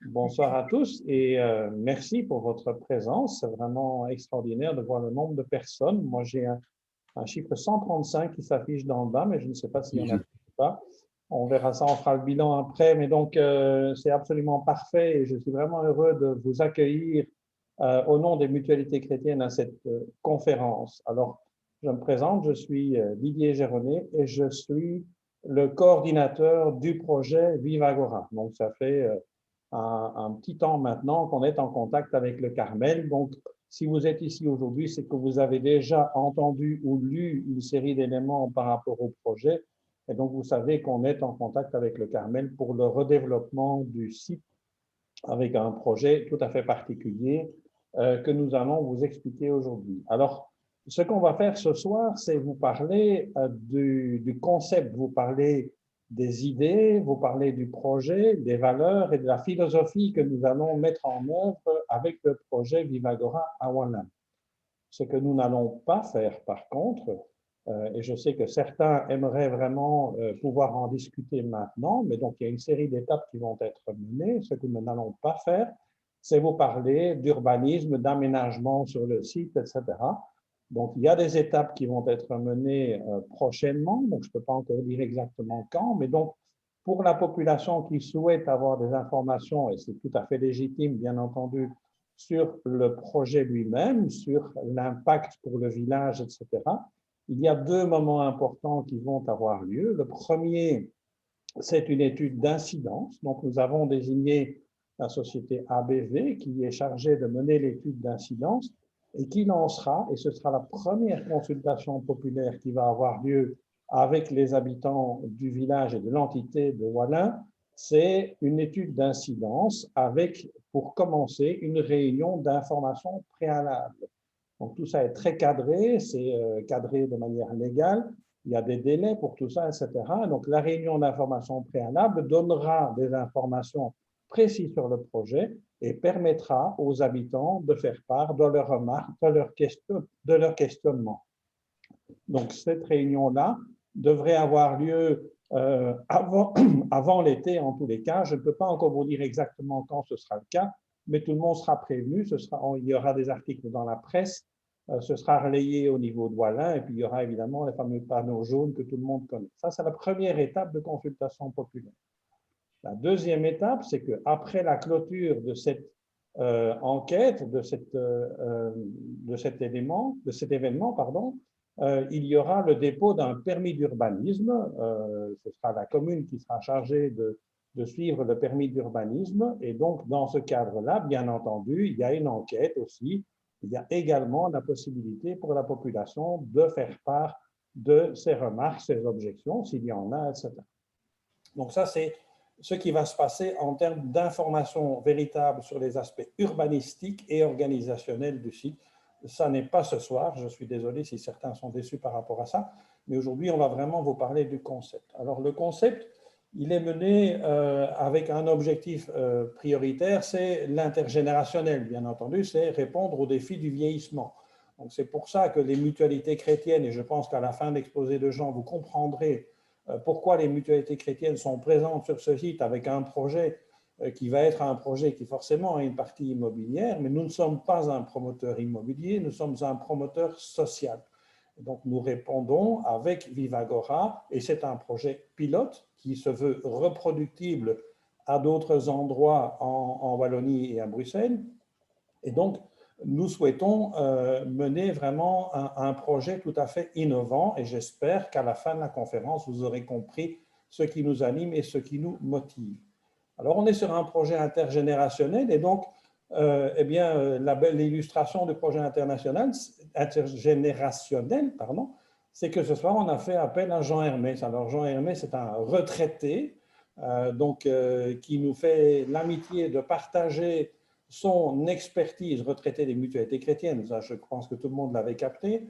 Bonsoir à tous et merci pour votre présence. C'est vraiment extraordinaire de voir le nombre de personnes. Moi, j'ai un chiffre 135 qui s'affiche dans le bas, mais je ne sais pas s'il y en a plus ou pas. On verra ça, on fera le bilan après. Mais donc, c'est absolument parfait et je suis vraiment heureux de vous accueillir au nom des Mutualités chrétiennes à cette conférence. Alors, je me présente, je suis Didier Géronet et je suis le coordinateur du projet Vive Agora. Donc, ça fait un petit temps maintenant qu'on est en contact avec le Carmel. Donc, si vous êtes ici aujourd'hui, c'est que vous avez déjà entendu ou lu une série d'éléments par rapport au projet. Et donc, vous savez qu'on est en contact avec le Carmel pour le redéveloppement du site avec un projet tout à fait particulier que nous allons vous expliquer aujourd'hui. Alors, ce qu'on va faire ce soir, c'est vous parler du concept, vous parler des idées, vous parler du projet, des valeurs et de la philosophie que nous allons mettre en œuvre avec le projet Vive Agora à Wanlam. Ce que nous n'allons pas faire, par contre, et je sais que certains aimeraient vraiment pouvoir en discuter maintenant, mais donc il y a une série d'étapes qui vont être menées. Ce que nous n'allons pas faire, c'est vous parler d'urbanisme, d'aménagement sur le site, etc. Donc, il y a des étapes qui vont être menées prochainement, donc je ne peux pas encore dire exactement quand, mais donc, pour la population qui souhaite avoir des informations, et c'est tout à fait légitime, bien entendu, sur le projet lui-même, sur l'impact pour le village, etc., il y a deux moments importants qui vont avoir lieu. Le premier, c'est une étude d'incidence. Donc, nous avons désigné la société ABV qui est chargée de mener l'étude d'incidence et qui lancera, et ce sera la première consultation populaire qui va avoir lieu avec les habitants du village et de l'entité de Wallin, c'est une étude d'incidence avec, pour commencer, une réunion d'information préalable. Donc, tout ça est très cadré, c'est cadré de manière légale. Il y a des délais pour tout ça, etc. Donc, la réunion d'information préalable donnera des informations précises sur le projet et permettra aux habitants de faire part de leurs remarques, de leurs questionnements. Donc, cette réunion-là devrait avoir lieu avant l'été, en tous les cas. Je ne peux pas encore vous dire exactement quand ce sera le cas, mais tout le monde sera prévenu. Il y aura des articles dans la presse, ce sera relayé au niveau de Wallin, et puis il y aura évidemment les fameux panneaux jaunes que tout le monde connaît. Ça, c'est la première étape de consultation populaire. La deuxième étape, c'est qu'après la clôture de cette enquête, de cet événement, il y aura le dépôt d'un permis d'urbanisme. Ce sera la commune qui sera chargée de suivre le permis d'urbanisme. Et donc, dans ce cadre-là, bien entendu, il y a une enquête aussi. Il y a également la possibilité pour la population de faire part de ses remarques, ses objections, s'il y en a, etc. Donc ça, c'est ce qui va se passer en termes d'informations véritables sur les aspects urbanistiques et organisationnels du site. Ça n'est pas ce soir, je suis désolé si certains sont déçus par rapport à ça, mais aujourd'hui, on va vraiment vous parler du concept. Alors, le concept, il est mené avec un objectif prioritaire, c'est l'intergénérationnel, bien entendu, c'est répondre aux défis du vieillissement. Donc, c'est pour ça que les mutualités chrétiennes, et je pense qu'à la fin de l'exposé de Jean, vous comprendrez pourquoi les mutualités chrétiennes sont présentes sur ce site avec un projet qui va être un projet qui forcément a une partie immobilière, mais nous ne sommes pas un promoteur immobilier, nous sommes un promoteur social. Donc nous répondons avec Vive Agora, et c'est un projet pilote qui se veut reproductible à d'autres endroits en Wallonie et à Bruxelles. Et donc, nous souhaitons mener vraiment un projet tout à fait innovant et j'espère qu'à la fin de la conférence, vous aurez compris ce qui nous anime et ce qui nous motive. Alors, on est sur un projet intergénérationnel et donc, l'illustration du projet intergénérationnel, c'est que ce soir, on a fait appel à Jean Hermès. Alors, Jean Hermès, c'est un retraité qui nous fait l'amitié de partager son expertise, retraité des mutualités chrétiennes, ça je pense que tout le monde l'avait capté,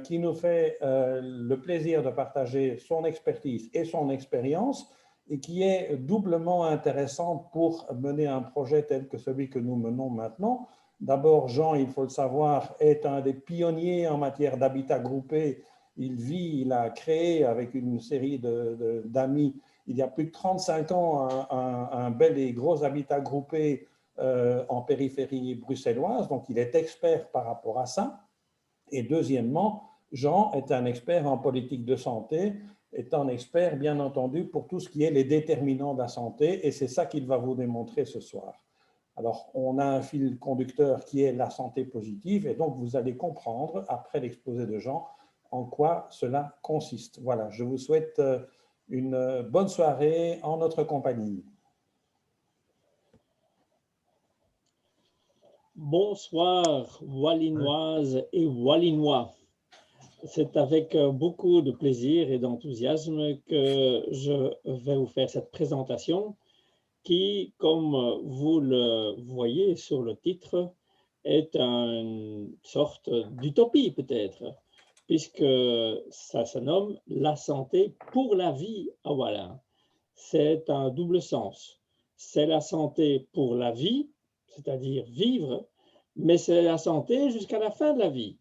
qui nous fait le plaisir de partager son expertise et son expérience et qui est doublement intéressante pour mener un projet tel que celui que nous menons maintenant. D'abord, Jean, il faut le savoir, est un des pionniers en matière d'habitat groupé. Il a créé avec une série d'amis il y a plus de 35 ans un bel et gros habitat groupé en périphérie bruxelloise, donc il est expert par rapport à ça. Et deuxièmement, Jean est un expert en politique de santé, est un expert, bien entendu, pour tout ce qui est les déterminants de la santé, et c'est ça qu'il va vous démontrer ce soir. Alors, on a un fil conducteur qui est la santé positive, et donc vous allez comprendre, après l'exposé de Jean, en quoi cela consiste. Voilà, je vous souhaite une bonne soirée en notre compagnie. Bonsoir, Wallinoises et Wallinois. C'est avec beaucoup de plaisir et d'enthousiasme que je vais vous faire cette présentation qui, comme vous le voyez sur le titre, est une sorte d'utopie peut-être, puisque ça se nomme « La santé pour la vie à Wallin ». C'est un double sens. C'est la santé pour la vie, c'est-à-dire vivre, mais c'est la santé jusqu'à la fin de la vie.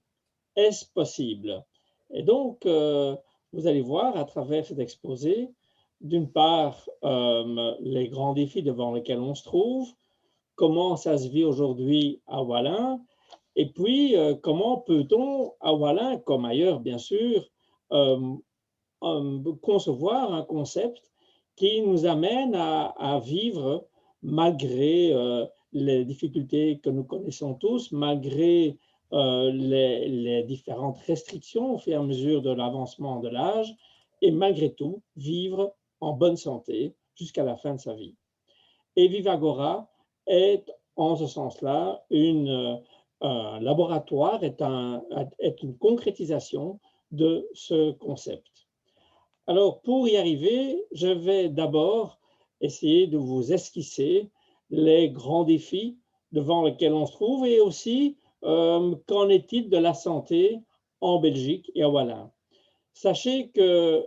Est-ce possible? Et donc, vous allez voir à travers cet exposé, d'une part, les grands défis devant lesquels on se trouve, comment ça se vit aujourd'hui à Wallin, et puis comment peut-on, à Wallin, comme ailleurs bien sûr, concevoir un concept qui nous amène à vivre malgré les difficultés que nous connaissons tous, malgré les différentes restrictions au fur et à mesure de l'avancement de l'âge, et malgré tout, vivre en bonne santé jusqu'à la fin de sa vie. Et Vivagora est, en ce sens-là, un laboratoire, est une concrétisation de ce concept. Alors, pour y arriver, je vais d'abord essayer de vous esquisser les grands défis devant lesquels on se trouve et aussi qu'en est-il de la santé en Belgique et à Wallin. Sachez que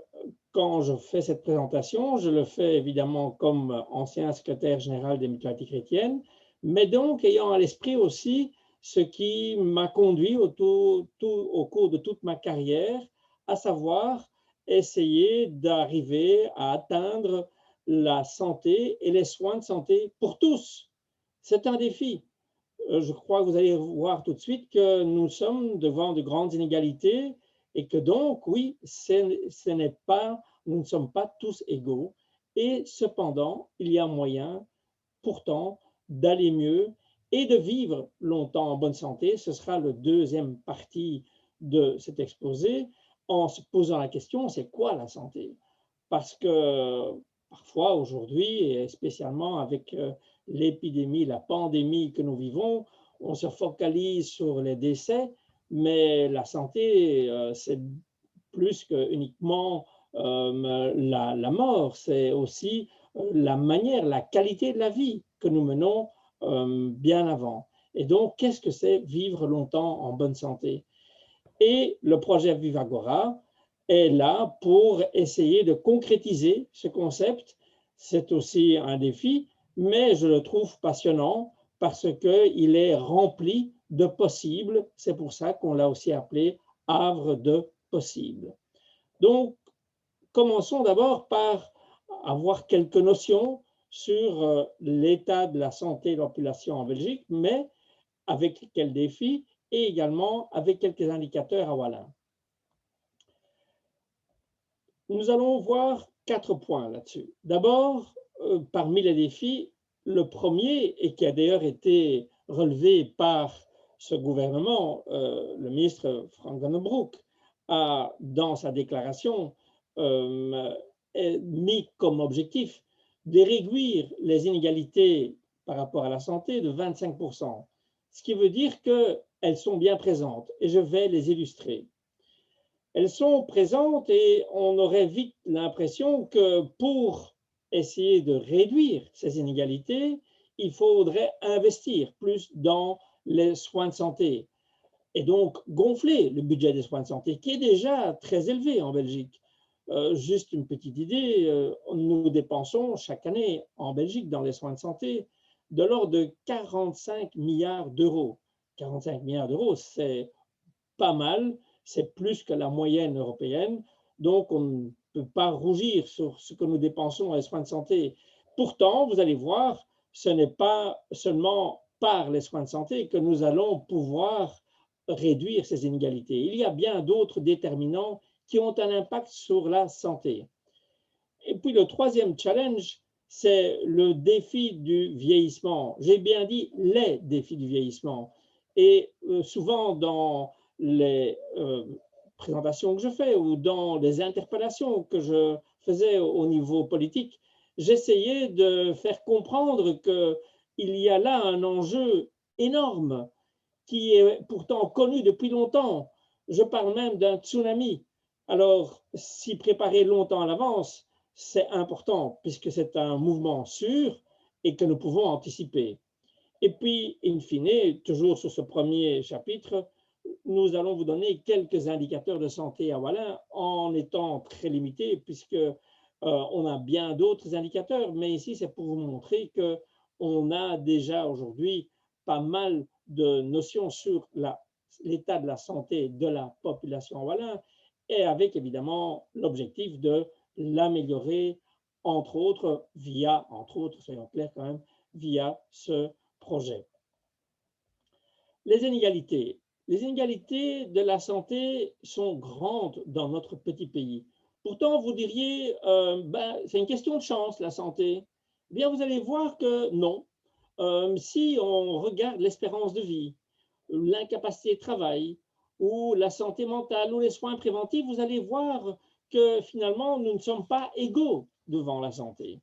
quand je fais cette présentation, je le fais évidemment comme ancien secrétaire général des Mutualités chrétiennes, mais donc ayant à l'esprit aussi ce qui m'a conduit au cours de toute ma carrière, à savoir essayer d'arriver à atteindre la santé et les soins de santé pour tous. C'est un défi. Je crois que vous allez voir tout de suite que nous sommes devant de grandes inégalités et que donc, oui, nous ne sommes pas tous égaux. Et cependant, il y a moyen, pourtant, d'aller mieux et de vivre longtemps en bonne santé. Ce sera la deuxième partie de cet exposé, en se posant la question, c'est quoi la santé? Parce que parfois, aujourd'hui, et spécialement avec l'épidémie, la pandémie que nous vivons, on se focalise sur les décès, mais la santé, c'est plus que uniquement la mort, c'est aussi la manière, la qualité de la vie que nous menons bien avant. Et donc, qu'est-ce que c'est vivre longtemps en bonne santé? Et le projet Vivagora est là pour essayer de concrétiser ce concept. C'est aussi un défi, mais je le trouve passionnant parce qu'il est rempli de possibles. C'est pour ça qu'on l'a aussi appelé havre de possibles. Donc, commençons d'abord par avoir quelques notions sur l'état de la santé de la population en Belgique, mais avec quels défis et également avec quelques indicateurs à Wallin. Nous allons voir 4 points là-dessus. D'abord, parmi les défis, le premier, et qui a d'ailleurs été relevé par ce gouvernement, le ministre Frank Van den Broek a, dans sa déclaration, mis comme objectif de réduire les inégalités par rapport à la santé de 25%, ce qui veut dire qu'elles sont bien présentes, et je vais les illustrer. Elles sont présentes et on aurait vite l'impression que pour essayer de réduire ces inégalités, il faudrait investir plus dans les soins de santé et donc gonfler le budget des soins de santé qui est déjà très élevé en Belgique. Juste une petite idée, nous dépensons chaque année en Belgique dans les soins de santé de l'ordre de 45 milliards d'euros. 45 milliards d'euros, c'est pas mal. C'est plus que la moyenne européenne. Donc, on peut pas rougir sur ce que nous dépensons à les soins de santé. Pourtant, vous allez voir, ce n'est pas seulement par les soins de santé que nous allons pouvoir réduire ces inégalités. Il y a bien d'autres déterminants qui ont un impact sur la santé. Et puis le troisième challenge, c'est le défi du vieillissement. J'ai bien dit les défis du vieillissement. Et souvent dans les présentations que je fais ou dans les interpellations que je faisais au niveau politique, j'essayais de faire comprendre qu'il y a là un enjeu énorme qui est pourtant connu depuis longtemps. Je parle même d'un tsunami. Alors, s'y préparer longtemps à l'avance, c'est important puisque c'est un mouvement sûr et que nous pouvons anticiper. Et puis, in fine, toujours sur ce premier chapitre, nous allons vous donner quelques indicateurs de santé à Wallin en étant très limités puisque on a bien d'autres indicateurs, mais ici, c'est pour vous montrer qu'on a déjà aujourd'hui pas mal de notions sur l'état de la santé de la population wallin et avec évidemment l'objectif de l'améliorer, entre autres, soyons clairs quand même, via ce projet. Les inégalités. Les inégalités de la santé sont grandes dans notre petit pays. Pourtant, vous diriez, c'est une question de chance, la santé. Eh bien, vous allez voir que non. Si on regarde l'espérance de vie, l'incapacité de travail, ou la santé mentale, ou les soins préventifs, vous allez voir que finalement, nous ne sommes pas égaux devant la santé.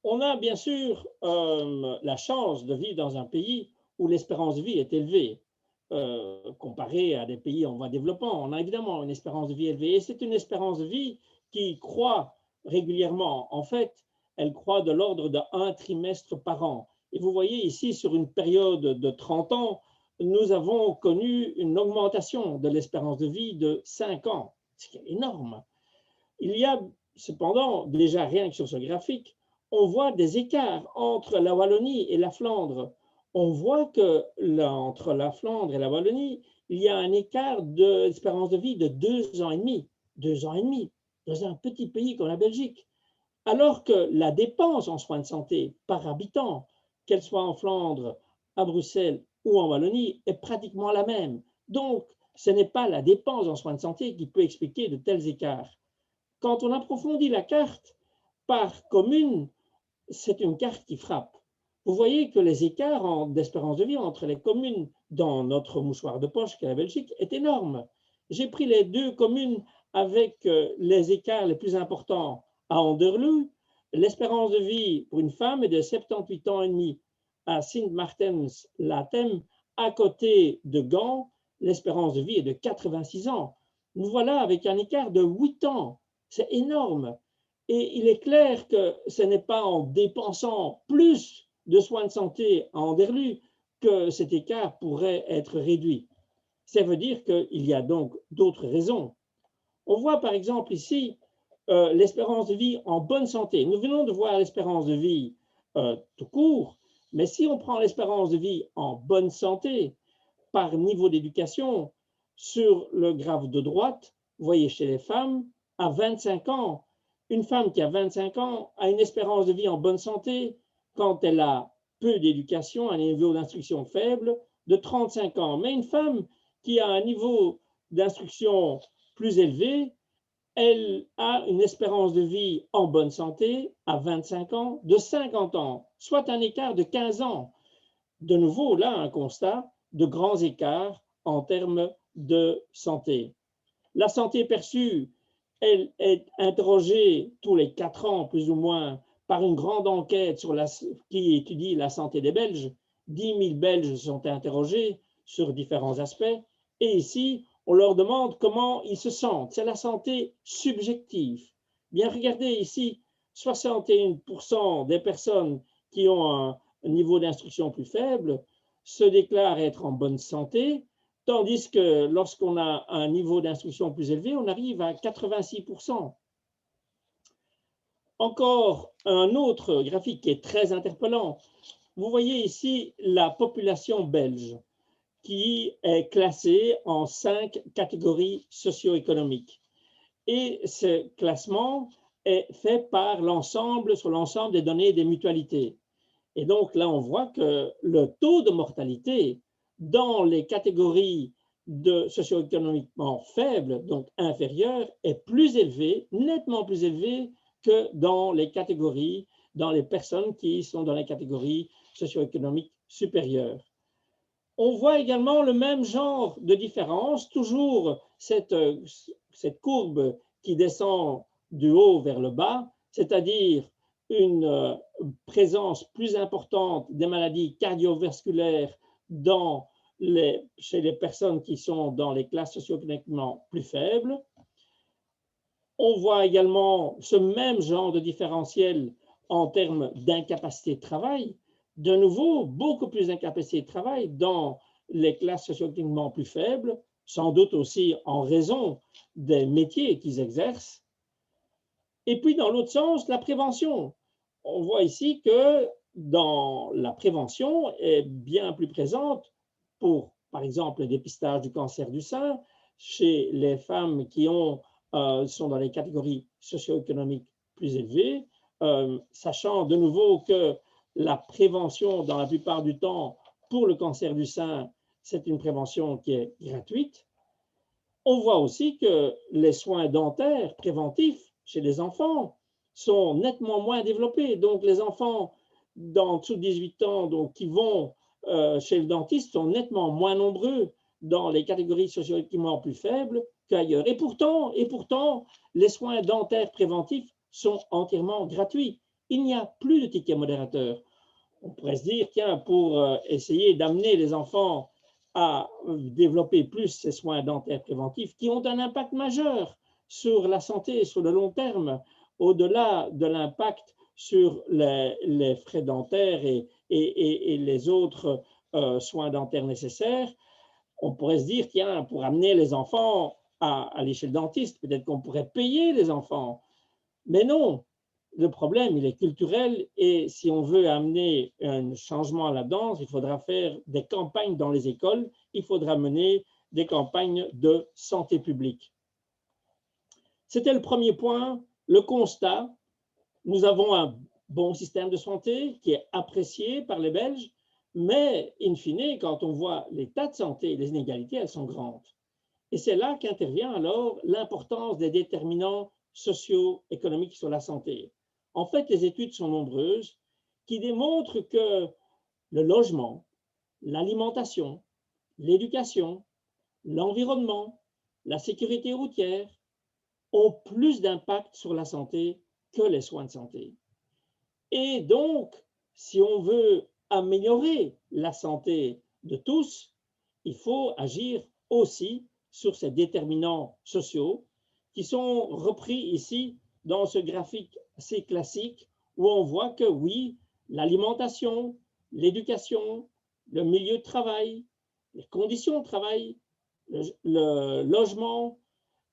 On a bien sûr la chance de vivre dans un pays où l'espérance de vie est élevée. Comparé à des pays en voie de développement, on a évidemment une espérance de vie élevée. Et c'est une espérance de vie qui croît régulièrement. En fait, elle croît de l'ordre d'1 trimestre par an. Et vous voyez ici, sur une période de 30 ans, nous avons connu une augmentation de l'espérance de vie de 5 ans, ce qui est énorme. Il y a cependant, déjà rien que sur ce graphique, on voit des écarts entre la Wallonie et la Flandre. On voit que entre la Flandre et la Wallonie, il y a un écart d'espérance de vie de 2 ans et demi. 2 ans et demi dans un petit pays comme la Belgique. Alors que la dépense en soins de santé par habitant, qu'elle soit en Flandre, à Bruxelles ou en Wallonie, est pratiquement la même. Donc, ce n'est pas la dépense en soins de santé qui peut expliquer de tels écarts. Quand on approfondit la carte par commune, c'est une carte qui frappe. Vous voyez que les écarts d'espérance de vie entre les communes dans notre mouchoir de poche, qu'est la Belgique, est énorme. J'ai pris les 2 communes avec les écarts les plus importants. À Anderlecht, l'espérance de vie pour une femme est de 78 ans et demi. À Sint-Martens-Latem, à côté de Gand, l'espérance de vie est de 86 ans. Nous voilà avec un écart de 8 ans. C'est énorme. Et il est clair que ce n'est pas en dépensant plus de soins de santé à Anderlecht que cet écart pourrait être réduit. Ça veut dire qu'il y a donc d'autres raisons. On voit par exemple ici l'espérance de vie en bonne santé. Nous venons de voir l'espérance de vie tout court, mais si on prend l'espérance de vie en bonne santé par niveau d'éducation, sur le graphe de droite, vous voyez chez les femmes, à 25 ans, une femme qui a 25 ans a une espérance de vie en bonne santé quand elle a peu d'éducation, un niveau d'instruction faible, de 35 ans. Mais une femme qui a un niveau d'instruction plus élevé, elle a une espérance de vie en bonne santé à 25 ans de 50 ans, soit un écart de 15 ans. De nouveau, là, un constat de grands écarts en termes de santé. La santé perçue, elle est interrogée tous les 4 ans, plus ou moins, par une grande enquête qui étudie la santé des Belges. 10 000 Belges sont interrogés sur différents aspects. Et ici, on leur demande comment ils se sentent. C'est la santé subjective. Bien, regardez ici, 61% des personnes qui ont un niveau d'instruction plus faible se déclarent être en bonne santé, tandis que lorsqu'on a un niveau d'instruction plus élevé, on arrive à 86%. Encore un autre graphique qui est très interpellant. Vous voyez ici la population belge qui est classée en 5 catégories socio-économiques. Et ce classement est fait par l'ensemble, sur l'ensemble des données des mutualités. Et donc là, on voit que le taux de mortalité dans les catégories socio-économiquement faibles, donc inférieures, est plus élevé, nettement plus élevé que dans les catégories, dans les personnes qui sont dans les catégories socio-économiques supérieures. On voit également le même genre de différence, toujours cette courbe qui descend du haut vers le bas, c'est-à-dire une présence plus importante des maladies cardiovasculaires chez les personnes qui sont dans les classes socio-économiquement plus faibles. On voit également ce même genre de différentiel en termes d'incapacité de travail. De nouveau, beaucoup plus d'incapacité de travail dans les classes socio-économiquement plus faibles, sans doute aussi en raison des métiers qu'ils exercent. Et puis, dans l'autre sens, la prévention. On voit ici que dans la prévention est bien plus présente pour, par exemple, le dépistage du cancer du sein chez les femmes qui sont dans les catégories socio-économiques plus élevées, sachant de nouveau que la prévention, dans la plupart du temps, pour le cancer du sein, c'est une prévention qui est gratuite. On voit aussi que les soins dentaires préventifs chez les enfants sont nettement moins développés. Donc, les enfants en dessous de 18 ans donc, qui vont chez le dentiste sont nettement moins nombreux dans les catégories socio-économiquement plus faibles qu'ailleurs. Et pourtant, les soins dentaires préventifs sont entièrement gratuits. Il n'y a plus de ticket modérateur. On pourrait se dire, tiens, pour essayer d'amener les enfants à développer plus ces soins dentaires préventifs qui ont un impact majeur sur la santé sur le long terme, au-delà de l'impact sur les frais dentaires et les autres soins dentaires nécessaires. On pourrait se dire, tiens, pour amener les enfants à aller chez le dentiste, peut-être qu'on pourrait payer les enfants. Mais non, le problème, il est culturel et si on veut amener un changement là-dedans, il faudra faire des campagnes dans les écoles, il faudra mener des campagnes de santé publique. C'était le premier point, le constat. Nous avons un bon système de santé qui est apprécié par les Belges, mais in fine, quand on voit l'état de santé et les inégalités, elles sont grandes. Et c'est là qu'intervient alors l'importance des déterminants socio-économiques sur la santé. En fait, les études sont nombreuses qui démontrent que le logement, l'alimentation, l'éducation, l'environnement, la sécurité routière ont plus d'impact sur la santé que les soins de santé. Et donc, si on veut améliorer la santé de tous, il faut agir aussi sur ces déterminants sociaux qui sont repris ici dans ce graphique assez classique où on voit que oui, l'alimentation, l'éducation, le milieu de travail, les conditions de travail, le logement,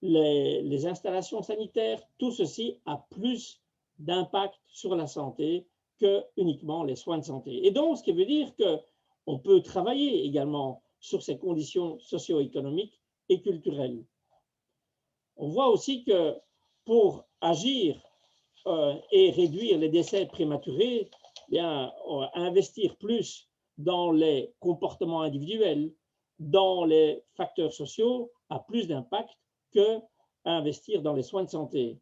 les installations sanitaires, tout ceci a plus d'impact sur la santé que uniquement les soins de santé. Et donc, ce qui veut dire qu'on peut travailler également sur ces conditions socio-économiques et culturelles. On voit aussi que pour agir et réduire les décès prématurés, bien, investir plus dans les comportements individuels, dans les facteurs sociaux, a plus d'impact que investir dans les soins de santé.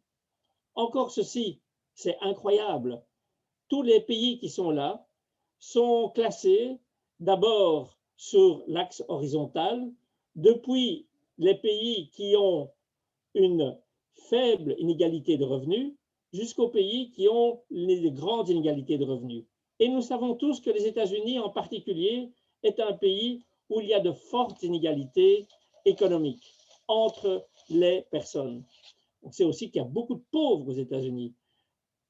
Encore ceci, c'est incroyable. Tous les pays qui sont là sont classés d'abord sur l'axe horizontal, depuis les pays qui ont une faible inégalité de revenus jusqu'aux pays qui ont les grandes inégalités de revenus. Et nous savons tous que les États-Unis en particulier est un pays où il y a de fortes inégalités économiques entre les personnes. On sait aussi qu'il y a beaucoup de pauvres aux États-Unis.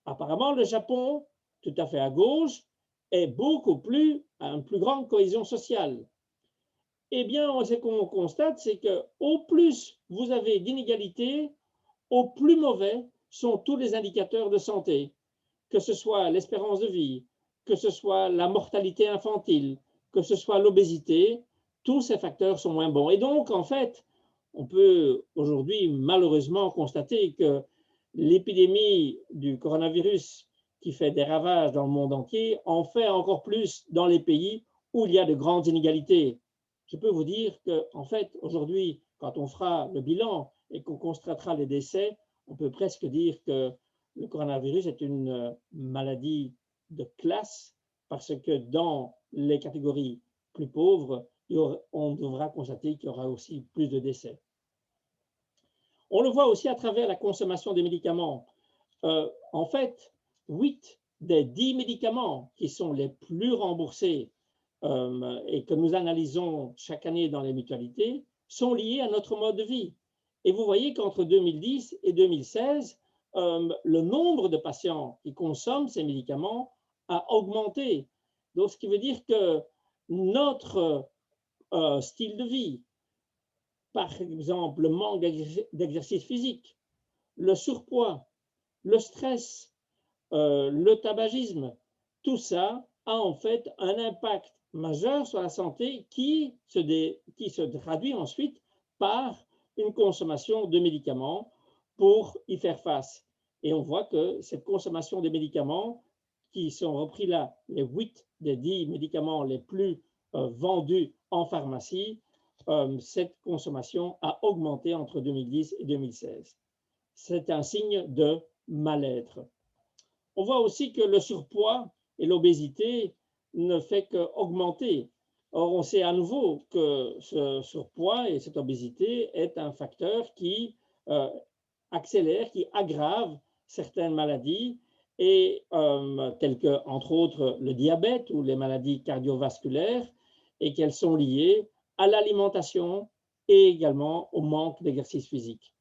Apparemment, le Japon, tout à fait à gauche, est a une plus grande cohésion sociale. Eh bien, ce qu'on constate, c'est qu'au plus vous avez d'inégalités, au plus mauvais sont tous les indicateurs de santé, que ce soit l'espérance de vie, que ce soit la mortalité infantile, que ce soit l'obésité, tous ces facteurs sont moins bons. Et donc, en fait, on peut aujourd'hui malheureusement constater que l'épidémie du coronavirus qui fait des ravages dans le monde entier en fait encore plus dans les pays où il y a de grandes inégalités. Je peux vous dire qu'en fait, aujourd'hui, quand on fera le bilan et qu'on constatera les décès, on peut presque dire que le coronavirus est une maladie de classe parce que dans les catégories plus pauvres, on devra constater qu'il y aura aussi plus de décès. On le voit aussi à travers la consommation des médicaments. En fait, 8 des 10 médicaments qui sont les plus remboursés et que nous analysons chaque année dans les mutualités sont liés à notre mode de vie. Et vous voyez qu'entre 2010 et 2016, le nombre de patients qui consomment ces médicaments a augmenté. Donc, ce qui veut dire que notre style de vie, par exemple le manque d'exercice physique, le surpoids, le stress, le tabagisme, tout ça a en fait un impact majeur sur la santé qui se traduit ensuite par une consommation de médicaments pour y faire face. Et on voit que cette consommation de médicaments, qui sont repris là, les 8 des 10 médicaments les plus vendus en pharmacie, cette consommation a augmenté entre 2010 et 2016. C'est un signe de mal-être. On voit aussi que le surpoids et l'obésité ne fait qu'augmenter. Or, on sait à nouveau que ce surpoids et cette obésité est un facteur qui accélère, qui aggrave certaines maladies, et, telles que, entre autres, le diabète ou les maladies cardiovasculaires, et qu'elles sont liées à l'alimentation et également au manque d'exercice physique.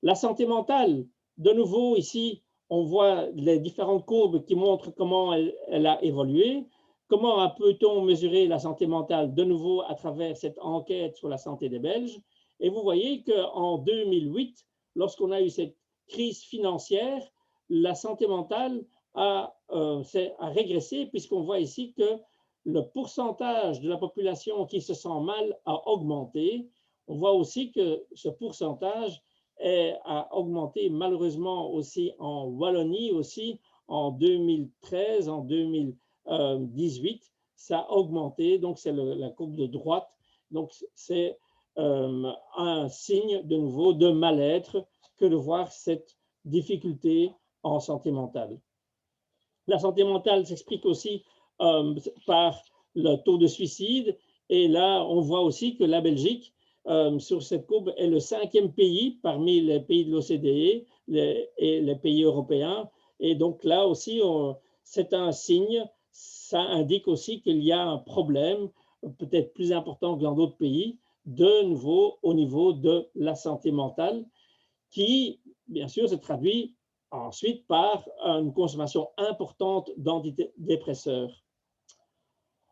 La santé mentale, de nouveau ici, on voit les différentes courbes qui montrent comment elle a évolué. Comment peut-on mesurer la santé mentale de nouveau à travers cette enquête sur la santé des Belges? Et vous voyez qu'en 2008, lorsqu'on a eu cette crise financière, la santé mentale a régressé, puisqu'on voit ici que le pourcentage de la population qui se sent mal a augmenté. On voit aussi que ce pourcentage a augmenté malheureusement aussi en Wallonie, aussi en 2013, en 2018, ça a augmenté, donc c'est la courbe de droite, donc c'est un signe de nouveau de mal-être que de voir cette difficulté en santé mentale. La santé mentale s'explique aussi par le taux de suicide, et là on voit aussi que la Belgique sur cette courbe est le 5e pays parmi les pays de l'OCDE et les pays européens. Et donc là aussi, c'est un signe, ça indique aussi qu'il y a un problème peut-être plus important que dans d'autres pays, de nouveau au niveau de la santé mentale, qui bien sûr se traduit ensuite par une consommation importante d'antidépresseurs.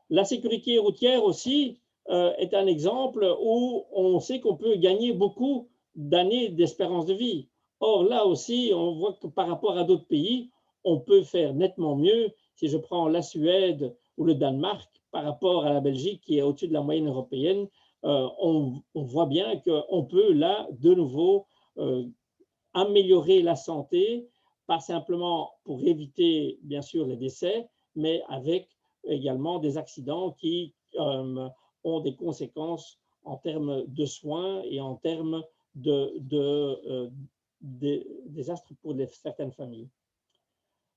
La sécurité routière aussi est un exemple où on sait qu'on peut gagner beaucoup d'années d'espérance de vie. Or, là aussi, on voit que par rapport à d'autres pays, on peut faire nettement mieux. Si je prends la Suède ou le Danemark, par rapport à la Belgique, qui est au-dessus de la moyenne européenne, on voit bien qu'on peut là, de nouveau, améliorer la santé, pas simplement pour éviter, bien sûr, les décès, mais avec également des accidents qui ont des conséquences en termes de soins et en termes de désastres pour certaines familles.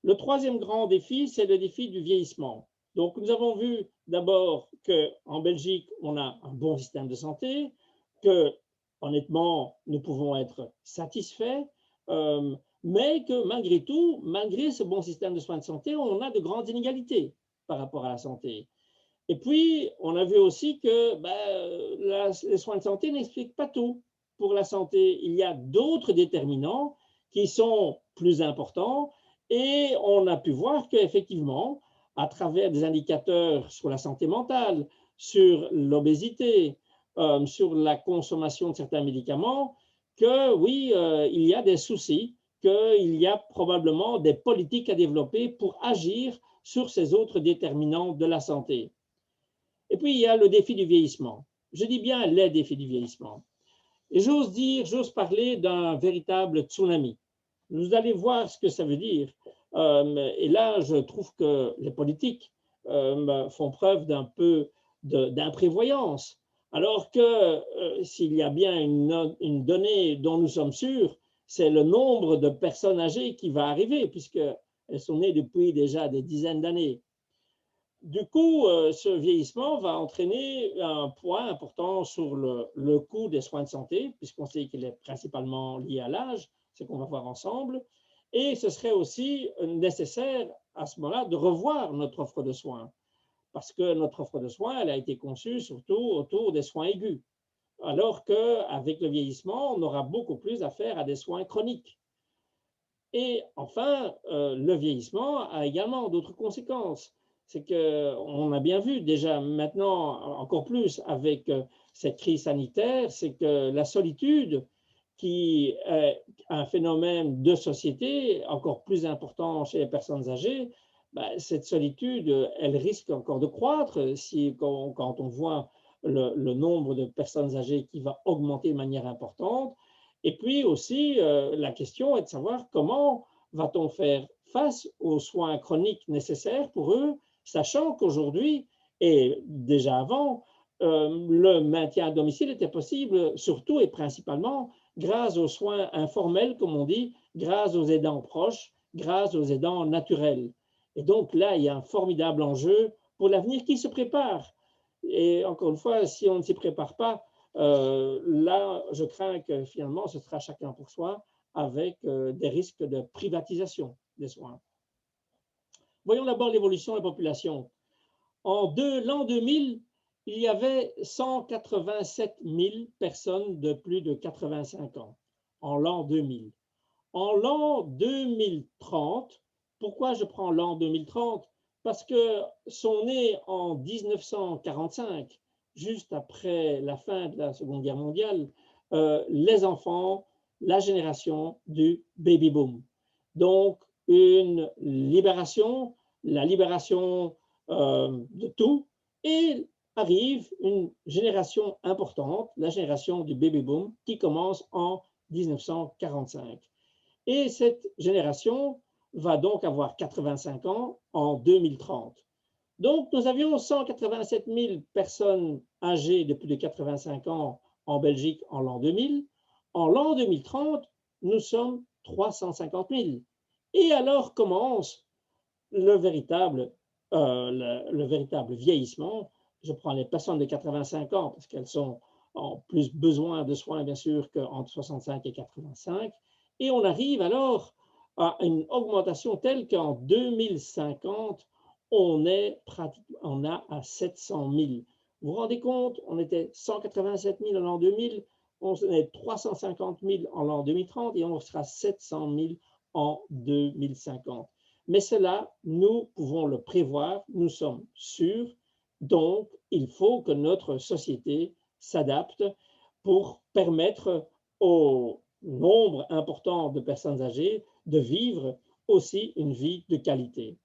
Le troisième grand défi, c'est le défi du vieillissement. Donc, nous avons vu d'abord qu'en Belgique, on a un bon système de santé, que, honnêtement, nous pouvons être satisfaits, mais que malgré tout, malgré ce bon système de soins de santé, on a de grandes inégalités par rapport à la santé. Et puis, on a vu aussi que les soins de santé n'expliquent pas tout pour la santé. Il y a d'autres déterminants qui sont plus importants, et on a pu voir qu'effectivement, à travers des indicateurs sur la santé mentale, sur l'obésité, sur la consommation de certains médicaments, que oui, il y a des soucis, qu'il y a probablement des politiques à développer pour agir sur ces autres déterminants de la santé. Et puis, il y a le défi du vieillissement. Je dis bien les défis du vieillissement. Et j'ose parler d'un véritable tsunami. Vous allez voir ce que ça veut dire. Et là, je trouve que les politiques font preuve d'un peu d'imprévoyance. Alors que s'il y a bien une donnée dont nous sommes sûrs, c'est le nombre de personnes âgées qui va arriver, puisqu'elles sont nées depuis déjà des dizaines d'années. Du coup, ce vieillissement va entraîner un poids important sur le coût des soins de santé, puisqu'on sait qu'il est principalement lié à l'âge, ce qu'on va voir ensemble. Et ce serait aussi nécessaire à ce moment-là de revoir notre offre de soins, parce que notre offre de soins, elle a été conçue surtout autour des soins aigus, alors qu'avec le vieillissement, on aura beaucoup plus affaire à des soins chroniques. Et enfin, le vieillissement a également d'autres conséquences. C'est qu'on a bien vu déjà maintenant, encore plus avec cette crise sanitaire, c'est que la solitude, qui est un phénomène de société encore plus important chez les personnes âgées, ben, cette solitude, elle risque encore de croître quand on voit le nombre de personnes âgées qui va augmenter de manière importante. Et puis aussi, la question est de savoir comment va-t-on faire face aux soins chroniques nécessaires pour eux, sachant qu'aujourd'hui, et déjà avant, le maintien à domicile était possible surtout et principalement grâce aux soins informels, comme on dit, grâce aux aidants proches, grâce aux aidants naturels. Et donc là, il y a un formidable enjeu pour l'avenir qui se prépare. Et encore une fois, si on ne s'y prépare pas, là, je crains que finalement, ce sera chacun pour soi avec des risques de privatisation des soins. Voyons d'abord l'évolution de la population. En l'an 2000, il y avait 187 000 personnes de plus de 85 ans, en l'an 2000. En l'an 2030, pourquoi je prends l'an 2030? Parce que sont nés en 1945, juste après la fin de la Seconde Guerre mondiale, les enfants, la génération du baby boom. Donc, une libération, la libération de tout, et arrive une génération importante, la génération du baby boom, qui commence en 1945. Et cette génération va donc avoir 85 ans en 2030. Donc, nous avions 187 000 personnes âgées de plus de 85 ans en Belgique en l'an 2000. En l'an 2030, nous sommes 350 000. Et alors commence le véritable vieillissement. Je prends les personnes de 85 ans parce qu'elles sont en plus besoin de soins, bien sûr, qu'entre 65 et 85. Et on arrive alors à une augmentation telle qu'en 2050, on a à 700 000. Vous vous rendez compte, on était 187 000 en l'an 2000, on est 350 000 en l'an 2030 et on sera 700 000 en 2050. Mais cela, nous pouvons le prévoir, nous sommes sûrs. Donc, il faut que notre société s'adapte pour permettre au nombre important de personnes âgées de vivre aussi une vie de qualité.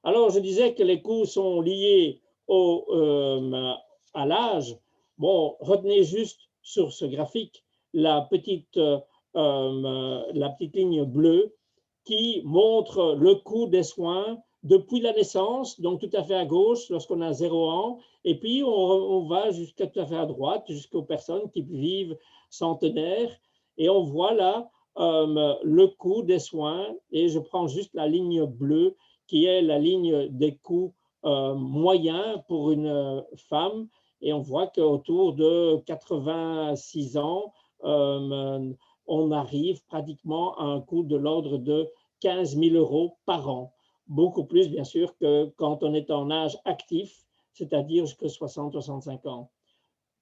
Alors, je disais que les coûts sont liés à l'âge. Bon, retenez juste sur ce graphique la petite ligne bleue qui montre le coût des soins depuis la naissance, donc tout à fait à gauche lorsqu'on a 0 ans, et puis on va jusqu'à tout à fait à droite, jusqu'aux personnes qui vivent centenaires, et on voit là le coût des soins, et je prends juste la ligne bleue qui est la ligne des coûts moyens pour une femme, et on voit qu'autour de 86 ans, on arrive pratiquement à un coût de l'ordre de 15 000 € par an. Beaucoup plus, bien sûr, que quand on est en âge actif, c'est-à-dire jusqu'à 60-65 ans.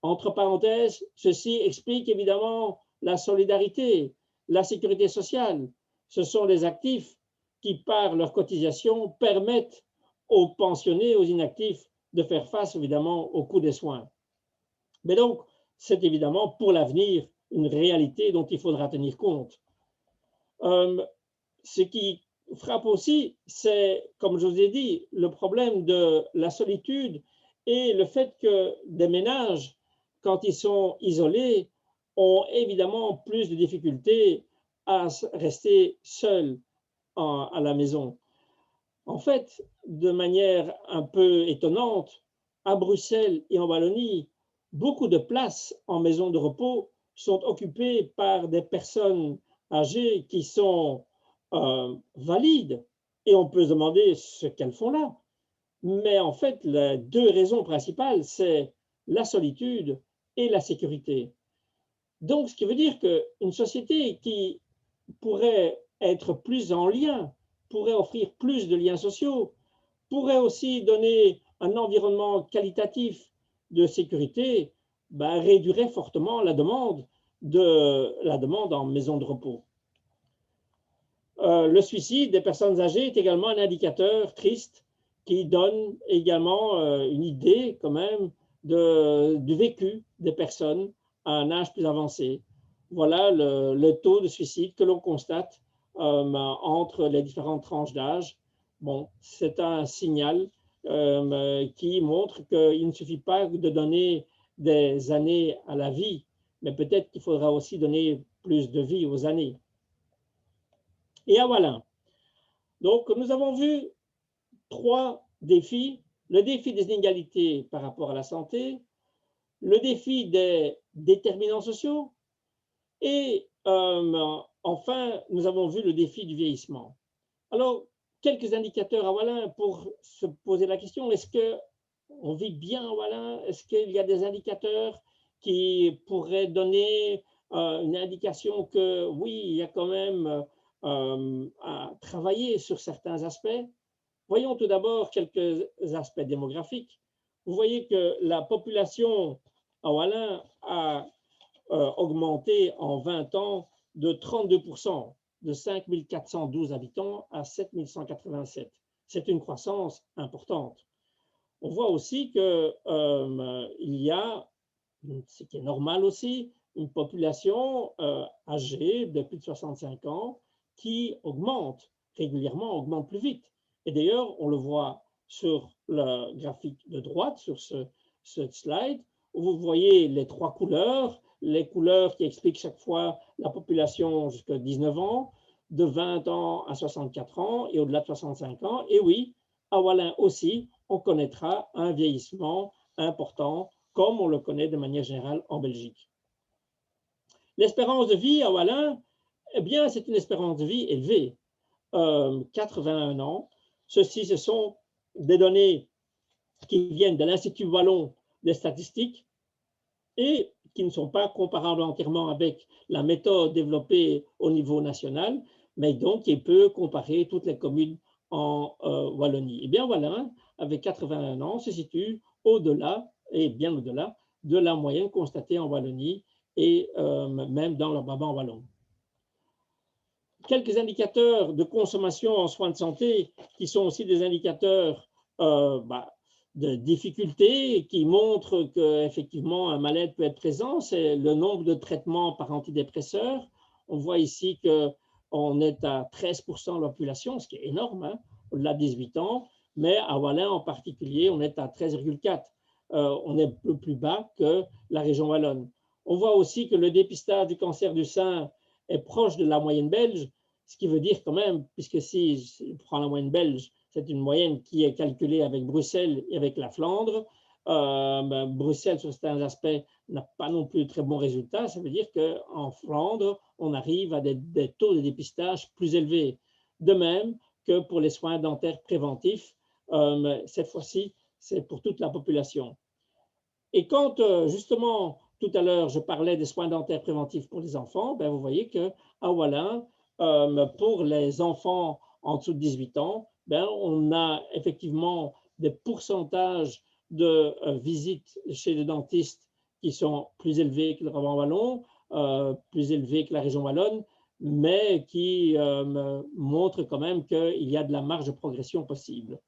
Entre parenthèses, ceci explique évidemment la solidarité, la sécurité sociale. Ce sont les actifs qui, par leur cotisation, permettent aux pensionnés, aux inactifs, de faire face évidemment au coût des soins. Mais donc, c'est évidemment pour l'avenir une réalité dont il faudra tenir compte. Ce qui frappe aussi, c'est, comme je vous ai dit, le problème de la solitude et le fait que des ménages, quand ils sont isolés, ont évidemment plus de difficultés à rester seuls à la maison. En fait, de manière un peu étonnante, à Bruxelles et en Wallonie, beaucoup de places en maison de repos sont occupées par des personnes âgées qui sont valides. Et on peut se demander ce qu'elles font là. Mais en fait, les deux raisons principales, c'est la solitude et la sécurité. Donc, ce qui veut dire qu'une société qui pourrait être plus en lien, pourrait offrir plus de liens sociaux, pourrait aussi donner un environnement qualitatif de sécurité, réduirait fortement la demande en maison de repos. Le suicide des personnes âgées est également un indicateur triste qui donne également une idée quand même du vécu des personnes à un âge plus avancé. Voilà le taux de suicide que l'on constate entre les différentes tranches d'âge. Bon, c'est un signal qui montre qu'il ne suffit pas de donner des années à la vie, mais peut-être qu'il faudra aussi donner plus de vie aux années. Et voilà. Donc, nous avons vu 3 défis. Le défi des inégalités par rapport à la santé, le défi des déterminants sociaux et enfin, nous avons vu le défi du vieillissement. Alors, quelques indicateurs à Wallin pour se poser la question, est-ce qu'on vit bien à Wallin? Est-ce qu'il y a des indicateurs qui pourraient donner une indication que oui, il y a quand même à travailler sur certains aspects? Voyons tout d'abord quelques aspects démographiques. Vous voyez que la population à Wallin a augmenté en 20 ans de 32%, de 5 412 habitants à 7 187. C'est une croissance importante. On voit aussi qu'il y a, ce qui est normal aussi, une population âgée de plus de 65 ans qui augmente régulièrement, augmente plus vite. Et d'ailleurs, on le voit sur le graphique de droite, sur ce slide, où vous voyez les 3 couleurs, les couleurs qui expliquent chaque fois la population jusqu'à 19 ans, de 20 ans à 64 ans et au-delà de 65 ans. Et oui, à Wallin aussi, on connaîtra un vieillissement important, comme on le connaît de manière générale en Belgique. L'espérance de vie à Wallin, eh bien, c'est une espérance de vie élevée, 81 ans. Ceci, ce sont des données qui viennent de l'Institut Wallon des statistiques et qui ne sont pas comparables entièrement avec la méthode développée au niveau national, mais donc qui peut comparer toutes les communes en Wallonie. Et bien Wallin, avec 81 ans, se situe au-delà, et bien au-delà, de la moyenne constatée en Wallonie et même dans le Brabant wallon. Quelques indicateurs de consommation en soins de santé qui sont aussi des indicateurs de difficultés qui montrent qu'effectivement un mal-être peut être présent, c'est le nombre de traitements par antidépresseurs. On voit ici qu'on est à 13% de la population, ce qui est énorme, hein, au-delà de 18 ans, mais à Wallin en particulier, on est à 13,4%. On est un peu plus bas que la région wallonne. On voit aussi que le dépistage du cancer du sein est proche de la moyenne belge, ce qui veut dire quand même, puisque si on prend la moyenne belge, c'est une moyenne qui est calculée avec Bruxelles et avec la Flandre. Bruxelles, sur certains aspects, n'a pas non plus de très bons résultats. Ça veut dire qu'en Flandre, on arrive à des taux de dépistage plus élevés. De même que pour les soins dentaires préventifs, cette fois-ci, c'est pour toute la population. Et quand, justement, tout à l'heure, je parlais des soins dentaires préventifs pour les enfants, vous voyez qu'à Wallin, pour les enfants en dessous de 18 ans, on a effectivement des pourcentages de visites chez le dentiste qui sont plus élevés que le Brabant wallon, plus élevés que la région wallonne, mais qui montrent quand même qu'il y a de la marge de progression possible.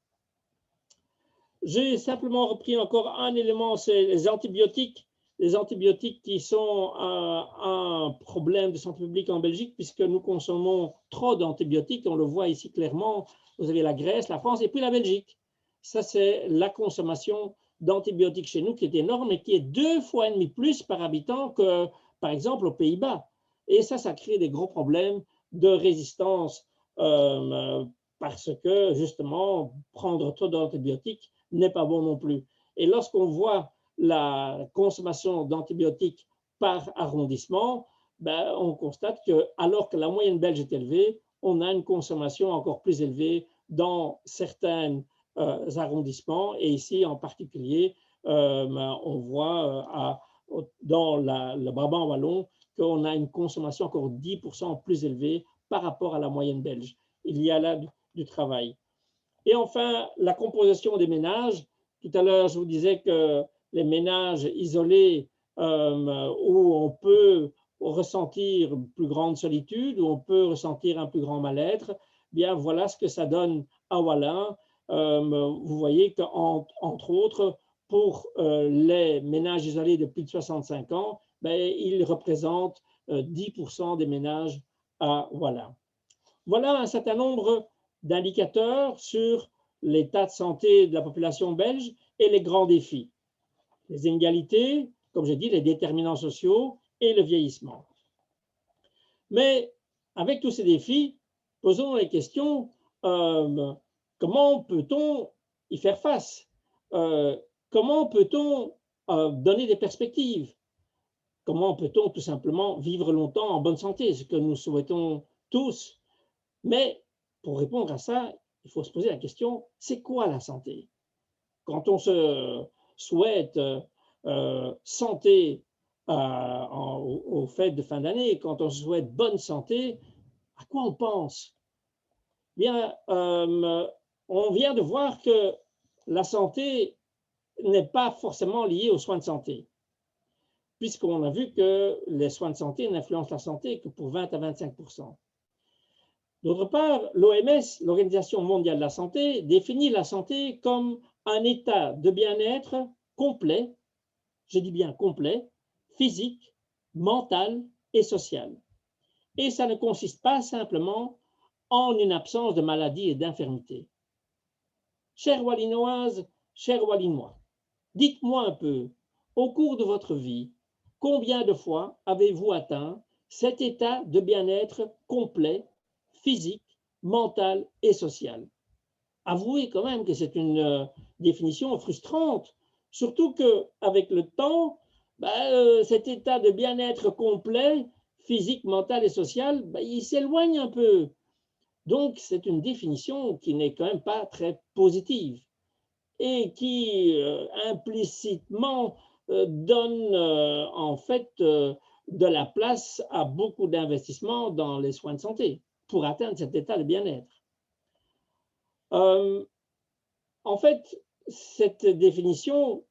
J'ai simplement repris encore un élément, c'est les antibiotiques. Les antibiotiques qui sont un problème de santé publique en Belgique puisque nous consommons trop d'antibiotiques. On le voit ici clairement. Vous avez la Grèce, la France et puis la Belgique. Ça, c'est la consommation d'antibiotiques chez nous qui est énorme et qui est 2,5 fois plus par habitant que par exemple aux Pays-Bas. Et ça crée des gros problèmes de résistance parce que, justement, prendre trop d'antibiotiques n'est pas bon non plus. Et lorsqu'on voit la consommation d'antibiotiques par arrondissement, ben, on constate que, alors que la moyenne belge est élevée, on a une consommation encore plus élevée dans certains arrondissements. Et ici, en particulier, on voit dans le Brabant wallon qu'on a une consommation encore 10% plus élevée par rapport à la moyenne belge. Il y a là du travail. Et enfin, la composition des ménages. Tout à l'heure, je vous disais que les ménages isolés où on peut ressentir une plus grande solitude, où on peut ressentir un plus grand mal-être, bien voilà ce que ça donne à Wallin. Vous voyez qu'entre autres, pour les ménages isolés de plus de 65 ans, ben, ils représentent 10% des ménages à Wallin. Voilà un certain nombre d'indicateurs sur l'état de santé de la population belge et les grands défis. Les inégalités, comme je dis, les déterminants sociaux et le vieillissement. Mais avec tous ces défis, posons les questions, comment peut-on y faire face? Comment peut-on donner des perspectives? Comment peut-on tout simplement vivre longtemps en bonne santé, ce que nous souhaitons tous? Mais pour répondre à ça, il faut se poser la question, c'est quoi la santé? Quand on se souhaite santé aux fêtes de fin d'année, quand on se souhaite bonne santé, à quoi on pense? Bien, on vient de voir que la santé n'est pas forcément liée aux soins de santé, puisqu'on a vu que les soins de santé n'influencent la santé que pour 20 à 25%. D'autre part, l'OMS, l'Organisation mondiale de la santé, définit la santé comme un état de bien-être complet, je dis bien complet, physique, mental et social. Et ça ne consiste pas simplement en une absence de maladie et d'infirmité. Chères Wallinoises, chers Wallinois, dites-moi un peu, au cours de votre vie, combien de fois avez-vous atteint cet état de bien-être complet, physique, mental et social? Avouez quand même que c'est une définition frustrante, surtout qu'avec le temps, cet état de bien-être complet, physique, mental et social, il s'éloigne un peu. Donc, c'est une définition qui n'est quand même pas très positive et qui implicitement donne en fait de la place à beaucoup d'investissements dans les soins de santé pour atteindre cet état de bien-être. En fait, cette définition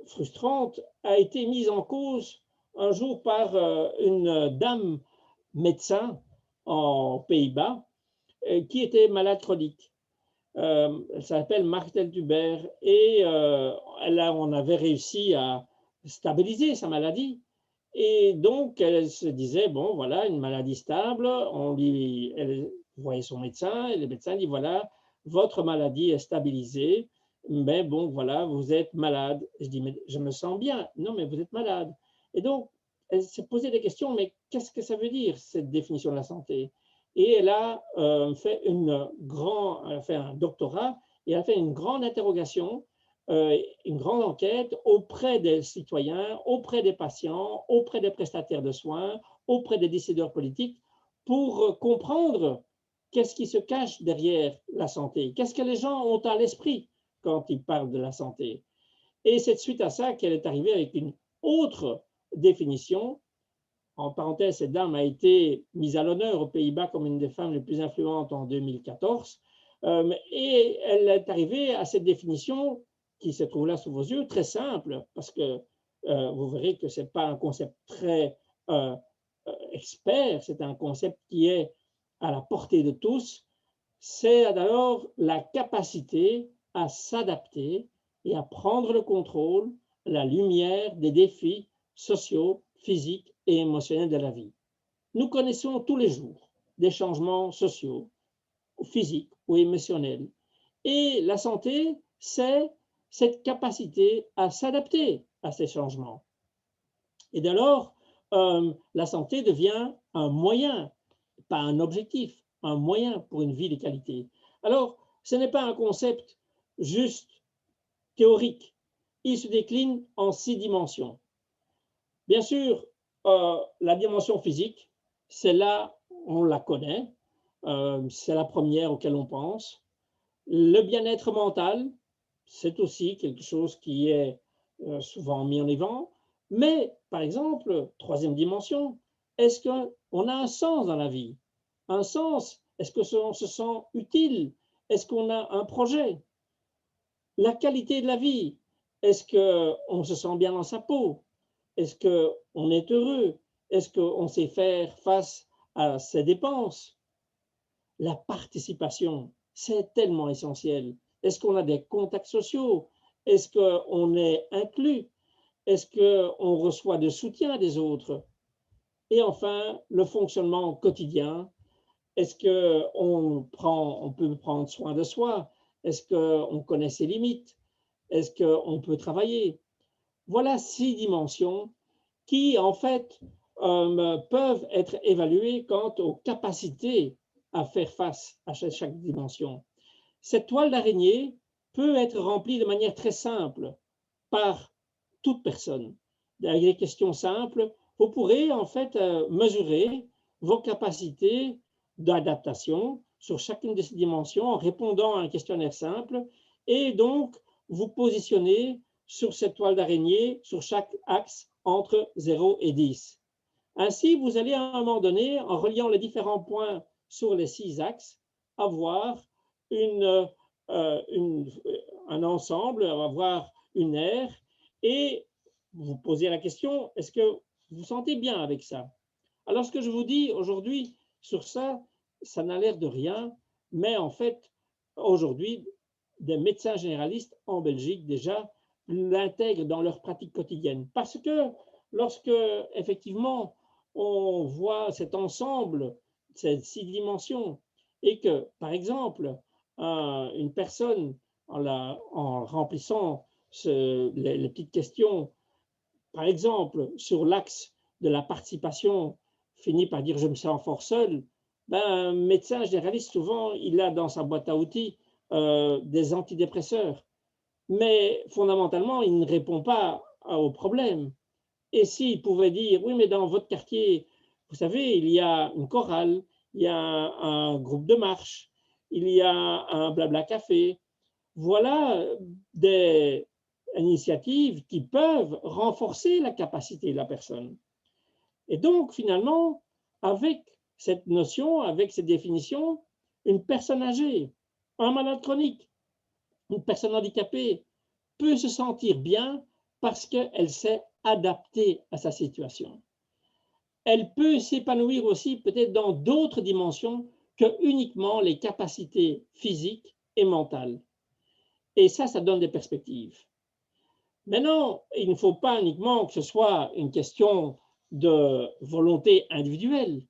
frustrante a été mise en cause un jour par une dame médecin en Pays-Bas qui était malade chronique. Elle s'appelle Martel Hubert et on avait réussi à stabiliser sa maladie. Et donc, elle se disait, bon, voilà, une maladie stable, elle voyait son médecin, et le médecin dit, voilà, votre maladie est stabilisée, mais bon, voilà, vous êtes malade. Je dis, mais je me sens bien. Non, mais vous êtes malade. Et donc, elle s'est posé des questions, mais qu'est-ce que ça veut dire, cette définition de la santé? Et elle a fait un doctorat, et elle a fait une grande interrogation, une grande enquête auprès des citoyens, auprès des patients, auprès des prestataires de soins, auprès des décideurs politiques, pour comprendre qu'est-ce qui se cache derrière la santé, qu'est-ce que les gens ont à l'esprit quand ils parlent de la santé. Et c'est suite à ça qu'elle est arrivée avec une autre définition. En parenthèse, cette dame a été mise à l'honneur aux Pays-Bas comme une des femmes les plus influentes en 2014. Et elle est arrivée à cette définition qui se trouve là sous vos yeux, très simple, parce que vous verrez que ce n'est pas un concept très expert, c'est un concept qui est à la portée de tous. C'est alors la capacité à s'adapter et à prendre le contrôle, la lumière des défis sociaux, physiques et émotionnels de la vie. Nous connaissons tous les jours des changements sociaux, physiques ou émotionnels. Et la santé, c'est cette capacité à s'adapter à ces changements. Et dès lors, la santé devient un moyen, pas un objectif, un moyen pour une vie de qualité. Alors, ce n'est pas un concept juste théorique. Il se décline en 6 dimensions. Bien sûr, la dimension physique, c'est là, on la connaît, c'est la première auquel on pense. Le bien-être mental, c'est aussi quelque chose qui est souvent mis en avant. Mais, par exemple, troisième dimension, est-ce qu'on a un sens dans la vie? Un sens? Est-ce qu'on se sent utile? Est-ce qu'on a un projet? La qualité de la vie, est-ce qu'on se sent bien dans sa peau? Est-ce qu'on est heureux? Est-ce qu'on sait faire face à ses dépenses? La participation, c'est tellement essentiel. Est-ce qu'on a des contacts sociaux? Est-ce qu'on est inclus? Est-ce qu'on reçoit de soutien des autres? Et enfin, le fonctionnement quotidien. Est-ce on peut prendre soin de soi? Est-ce qu'on connaît ses limites? Est-ce qu'on peut travailler? Voilà 6 dimensions qui, en fait, peuvent être évaluées quant aux capacités à faire face à chaque dimension. Cette toile d'araignée peut être remplie de manière très simple par toute personne. Avec des questions simples, vous pourrez en fait mesurer vos capacités d'adaptation sur chacune de ces dimensions en répondant à un questionnaire simple et donc vous positionner sur cette toile d'araignée sur chaque axe entre 0 et 10. Ainsi, vous allez à un moment donné, en reliant les différents points sur les 6 axes, avoir un ensemble, avoir une aire et vous posez la question, est-ce que vous vous sentez bien avec ça? Alors, ce que je vous dis aujourd'hui sur ça, ça n'a l'air de rien, mais en fait, aujourd'hui, des médecins généralistes en Belgique déjà l'intègrent dans leur pratique quotidienne. Parce que lorsque, effectivement, on voit cet ensemble, ces 6 dimensions, et que, par exemple, une personne, en remplissant les petites questions, par exemple, sur l'axe de la participation, finit par dire je me sens fort seul, ben, un médecin généraliste, souvent, il a dans sa boîte à outils des antidépresseurs. Mais fondamentalement, il ne répond pas au problème. Et s'il pouvait dire, oui, mais dans votre quartier, vous savez, il y a une chorale, il y a un groupe de marche, il y a un blabla café. Voilà des initiatives qui peuvent renforcer la capacité de la personne. Et donc, finalement, avec cette notion, avec cette définition, une personne âgée, un malade chronique, une personne handicapée peut se sentir bien parce qu'elle s'est adaptée à sa situation. Elle peut s'épanouir aussi peut-être dans d'autres dimensions que uniquement les capacités physiques et mentales. Et ça donne des perspectives. Maintenant, il ne faut pas uniquement que ce soit une question de volonté individuelle.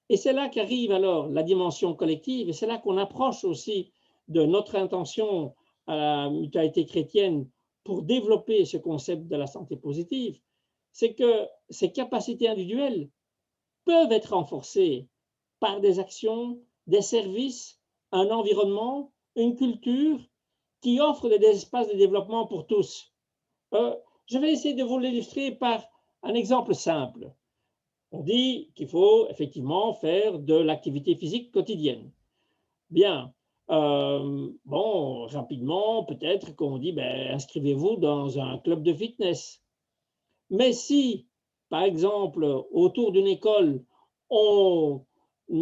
Et c'est là qu'arrive alors la dimension collective, et c'est là qu'on approche aussi de notre intention à la mutualité chrétienne pour développer ce concept de la santé positive, c'est que ces capacités individuelles peuvent être renforcées par des actions, des services, un environnement, une culture qui offre des espaces de développement pour tous. Je vais essayer de vous l'illustrer par un exemple simple. On dit qu'il faut effectivement faire de l'activité physique quotidienne. Bien, bon, rapidement, peut-être qu'on dit, ben, inscrivez-vous dans un club de fitness. Mais si, par exemple, autour d'une école, on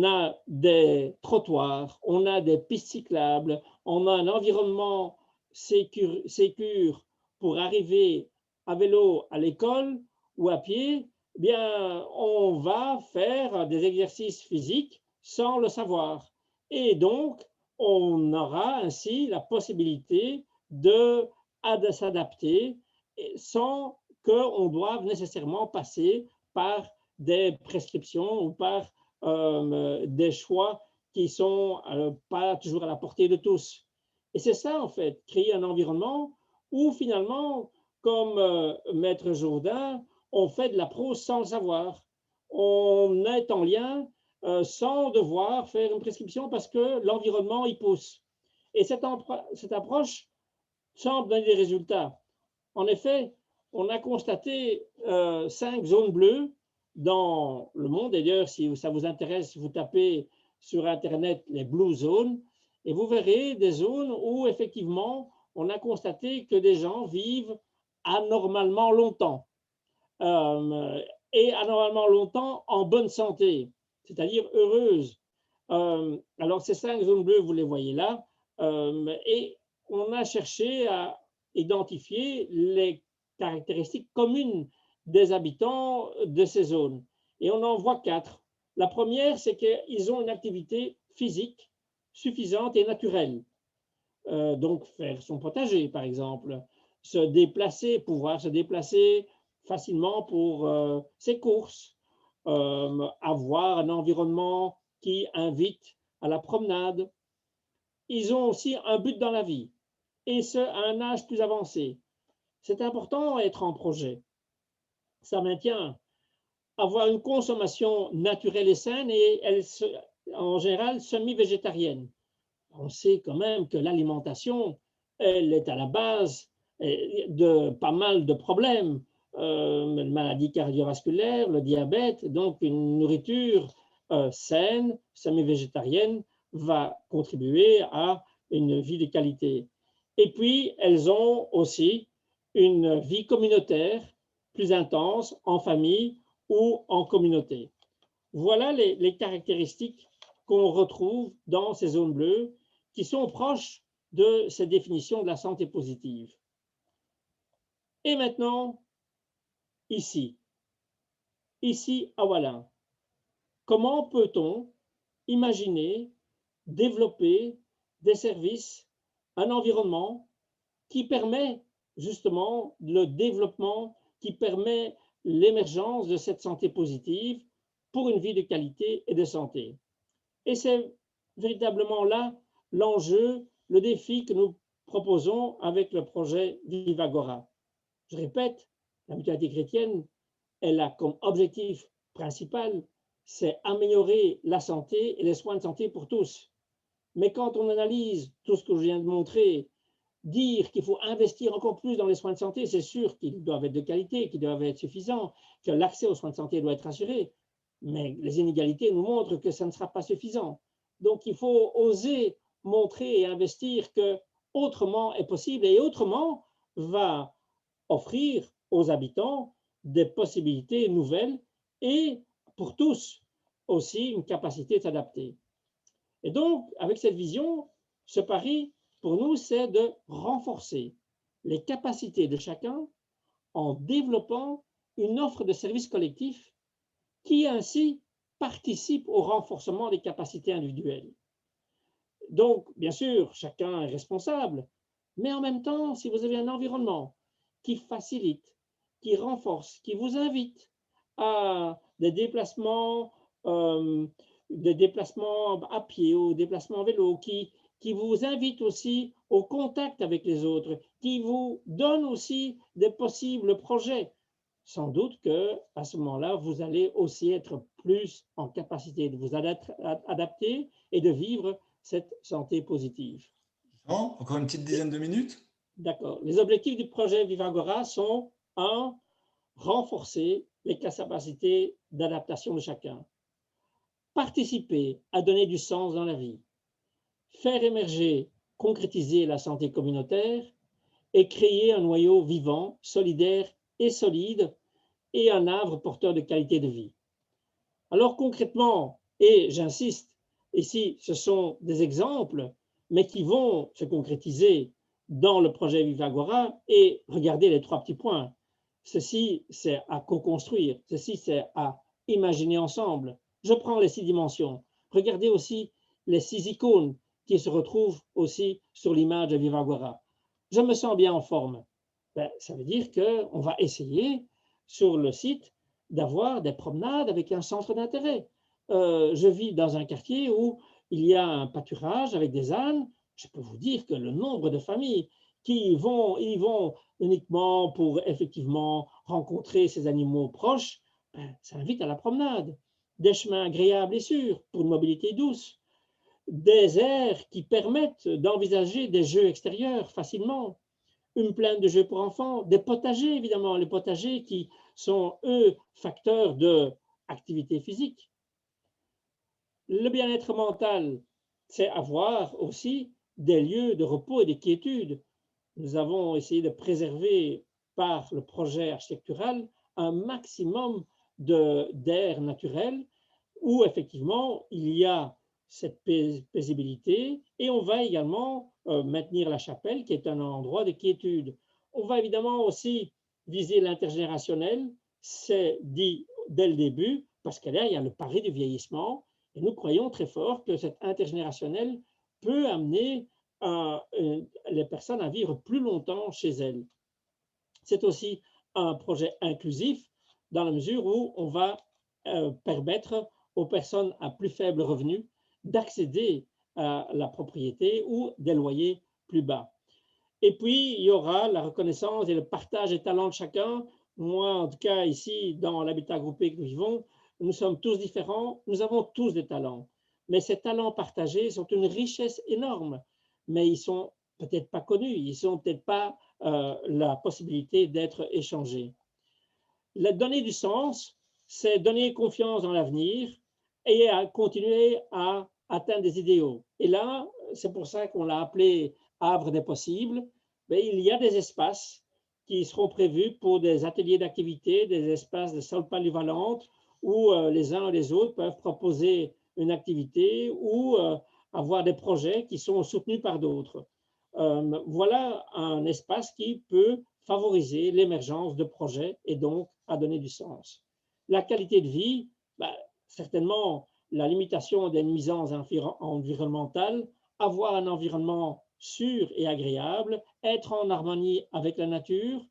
a des trottoirs, on a des pistes cyclables, on a un environnement sécure pour arriver à vélo à l'école ou à pied, eh bien, on va faire des exercices physiques sans le savoir. Et donc, on aura ainsi la possibilité de s'adapter sans qu'on doive nécessairement passer par des prescriptions ou par des choix qui sont pas toujours à la portée de tous. Et c'est ça, en fait, créer un environnement où finalement, comme Maître Jourdain, on fait de la prose sans le savoir. On est en lien sans devoir faire une prescription parce que l'environnement y pousse. Et cette approche semble donner des résultats. En effet, on a constaté 5 zones bleues dans le monde. D'ailleurs, si ça vous intéresse, vous tapez sur Internet les Blue Zones et vous verrez des zones où effectivement on a constaté que des gens vivent anormalement longtemps et anormalement longtemps en bonne santé, c'est-à-dire heureuse. Alors ces 5 zones bleues, vous les voyez là, et on a cherché à identifier les caractéristiques communes des habitants de ces zones. Et on en voit 4. La première, c'est qu'ils ont une activité physique suffisante et naturelle. Donc faire son potager, par exemple, pouvoir se déplacer facilement pour ses courses, avoir un environnement qui invite à la promenade. Ils ont aussi un but dans la vie, et ce, à un âge plus avancé. C'est important d'être en projet. Ça maintient avoir une consommation naturelle et saine et en général semi-végétarienne. On sait quand même que l'alimentation, elle est à la base de pas mal de problèmes, maladies cardiovasculaires, le diabète, donc une nourriture saine, semi-végétarienne, va contribuer à une vie de qualité. Et puis, elles ont aussi une vie communautaire plus intense en famille ou en communauté. Voilà les caractéristiques qu'on retrouve dans ces zones bleues qui sont proches de ces définitions de la santé positive. Et maintenant, ici à Wallin, comment peut-on imaginer développer des services, un environnement qui permet justement le développement, qui permet l'émergence de cette santé positive pour une vie de qualité et de santé. Et c'est véritablement là l'enjeu, le défi que nous proposons avec le projet Vivagora. Je répète, la mutualité chrétienne, elle a comme objectif principal, c'est améliorer la santé et les soins de santé pour tous. Mais quand on analyse tout ce que je viens de montrer, dire qu'il faut investir encore plus dans les soins de santé, c'est sûr qu'ils doivent être de qualité, qu'ils doivent être suffisants, que l'accès aux soins de santé doit être assuré, mais les inégalités nous montrent que ça ne sera pas suffisant. Donc il faut oser montrer et investir que autrement est possible et autrement va offrir aux habitants des possibilités nouvelles et pour tous aussi une capacité de s'adapter. Et donc, avec cette vision, ce pari, pour nous, c'est de renforcer les capacités de chacun en développant une offre de services collectifs qui ainsi participe au renforcement des capacités individuelles. Donc, bien sûr, chacun est responsable, mais en même temps, si vous avez un environnement qui facilite, qui renforce, qui vous invite à des déplacements à pied ou des déplacements en vélo, qui vous invite aussi au contact avec les autres, qui vous donne aussi des possibles projets, sans doute qu'à ce moment-là, vous allez aussi être plus en capacité de vous adapter et de vivre cette santé positive. Jean, encore une petite dizaine de minutes? D'accord. Les objectifs du projet Vivagora sont 1. Renforcer les capacités d'adaptation de chacun. Participer à donner du sens dans la vie. Faire émerger, concrétiser la santé communautaire et créer un noyau vivant, solidaire et solide et un havre porteur de qualité de vie. Alors concrètement, et j'insiste, ici ce sont des exemples, mais qui vont se concrétiser dans le projet Vivagora et regardez les 3 petits points. Ceci, c'est à co-construire, ceci, c'est à imaginer ensemble. Je prends les 6 dimensions. Regardez aussi les 6 icônes qui se retrouvent aussi sur l'image de Vivagora. Je me sens bien en forme. Ça veut dire qu'on va essayer sur le site d'avoir des promenades avec un centre d'intérêt. Je vis dans un quartier où il y a un pâturage avec des ânes. Je peux vous dire que le nombre de familles qui y vont uniquement pour effectivement rencontrer ces animaux proches, ben, ça invite à la promenade. Des chemins agréables et sûrs pour une mobilité douce, des aires qui permettent d'envisager des jeux extérieurs facilement, une plaine de jeux pour enfants, des potagers évidemment, les potagers qui sont eux facteurs d'activité physique. Le bien-être mental, c'est avoir aussi des lieux de repos et de quiétude. Nous avons essayé de préserver par le projet architectural un maximum d'air naturel où effectivement il y a cette paisibilité et on va également maintenir la chapelle qui est un endroit de quiétude. On va évidemment aussi viser l'intergénérationnel, c'est dit dès le début, parce que là il y a le pari du vieillissement et nous croyons très fort que cet intergénérationnel peut amener les personnes à vivre plus longtemps chez elles. C'est aussi un projet inclusif dans la mesure où on va permettre aux personnes à plus faible revenu d'accéder à la propriété ou des loyers plus bas. Et puis, il y aura la reconnaissance et le partage des talents de chacun. Moi, en tout cas, ici, dans l'habitat groupé que nous vivons, nous sommes tous différents, nous avons tous des talents. Mais ces talents partagés sont une richesse énorme, mais ils sont peut-être pas connus, ils sont peut-être pas la possibilité d'être échangés. La donner du sens, c'est donner confiance dans l'avenir et à continuer à atteindre des idéaux. Et là, c'est pour ça qu'on l'a appelé Havre des possibles. Mais il y a des espaces qui seront prévus pour des ateliers d'activité, des espaces de salles polyvalentes où les uns et les autres peuvent proposer une activité ou avoir des projets qui sont soutenus par d'autres. Voilà un espace qui peut favoriser l'émergence de projets et donc à donner du sens. La qualité de vie, ben, certainement la limitation des nuisances environnementales, avoir un environnement sûr et agréable, être en harmonie avec la nature,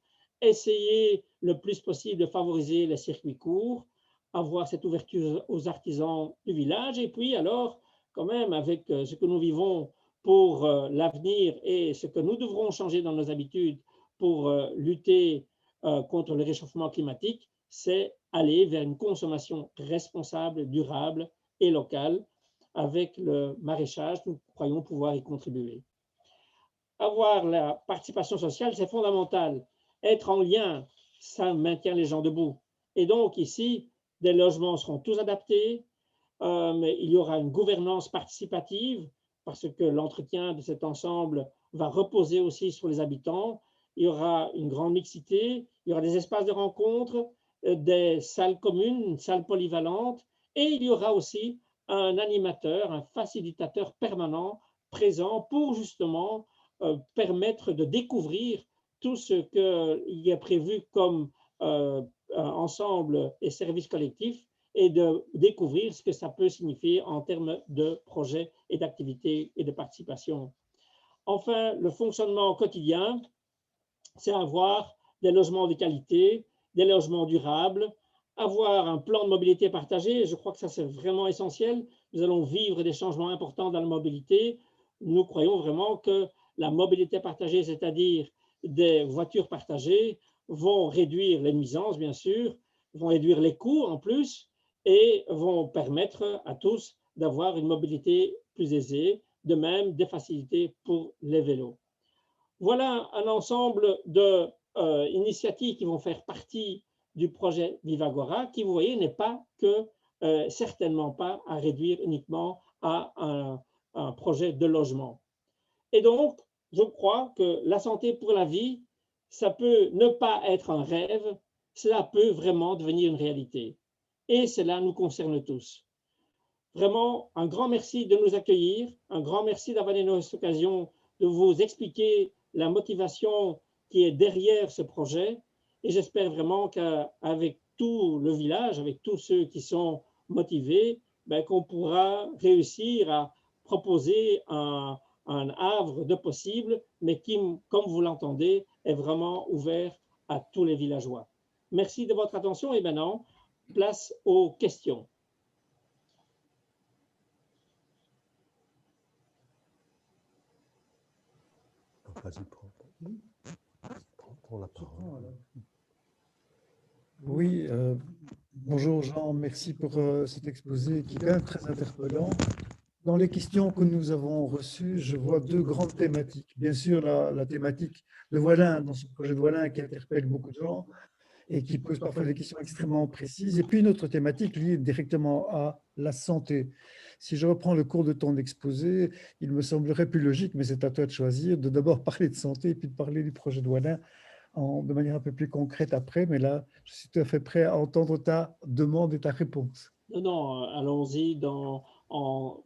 essayer le plus possible de favoriser les circuits courts, avoir cette ouverture aux artisans du village et puis alors quand même avec ce que nous vivons pour l'avenir et ce que nous devrons changer dans nos habitudes pour lutter contre le réchauffement climatique, c'est aller vers une consommation responsable, durable et locale. Avec le maraîchage, nous croyons pouvoir y contribuer. Avoir la participation sociale, c'est fondamental. Être en lien, ça maintient les gens debout. Et donc ici, des logements seront tous adaptés, mais il y aura une gouvernance participative parce que l'entretien de cet ensemble va reposer aussi sur les habitants. Il y aura une grande mixité, il y aura des espaces de rencontre, des salles communes, une salle polyvalente, et il y aura aussi un animateur, un facilitateur permanent présent pour justement permettre de découvrir tout ce qu'il y a prévu comme ensemble et services collectifs et de découvrir ce que ça peut signifier en termes de projets et d'activités et de participation. Enfin, le fonctionnement quotidien, c'est avoir des logements de qualité, des logements durables, avoir un plan de mobilité partagée. Je crois que ça, c'est vraiment essentiel. Nous allons vivre des changements importants dans la mobilité. Nous croyons vraiment que la mobilité partagée, c'est-à-dire des voitures partagées, vont réduire les nuisances, bien sûr, vont réduire les coûts en plus, et vont permettre à tous d'avoir une mobilité plus aisée, de même des facilités pour les vélos. Voilà un ensemble d'initiatives qui vont faire partie du projet Vivagora, qui, vous voyez, n'est pas que, certainement pas à réduire uniquement à un projet de logement. Et donc, je crois que la santé pour la vie, ça peut ne pas être un rêve, cela peut vraiment devenir une réalité. Et cela nous concerne tous. Vraiment, un grand merci de nous accueillir, un grand merci d'avoir donné cette occasion de vous expliquer la motivation qui est derrière ce projet. Et j'espère vraiment qu'avec tout le village, avec tous ceux qui sont motivés, ben, qu'on pourra réussir à proposer un havre de possible, mais qui, comme vous l'entendez, est vraiment ouvert à tous les villageois. Merci de votre attention et maintenant, place aux questions. Vas-y, prends. Oui, bonjour Jean, merci pour cet exposé qui est quand même très interpellant. Dans les questions que nous avons reçues, je vois deux grandes thématiques. Bien sûr, la thématique de Voilin, dans ce projet de Voilin qui interpelle beaucoup de gens et qui pose parfois des questions extrêmement précises. Et puis une autre thématique liée directement à la santé. Si je reprends le cours de ton exposé, il me semblerait plus logique, mais c'est à toi de choisir, de d'abord parler de santé et puis de parler du projet de Voilin de manière un peu plus concrète après. Mais là, je suis tout à fait prêt à entendre ta demande et ta réponse. Non, non, allons-y en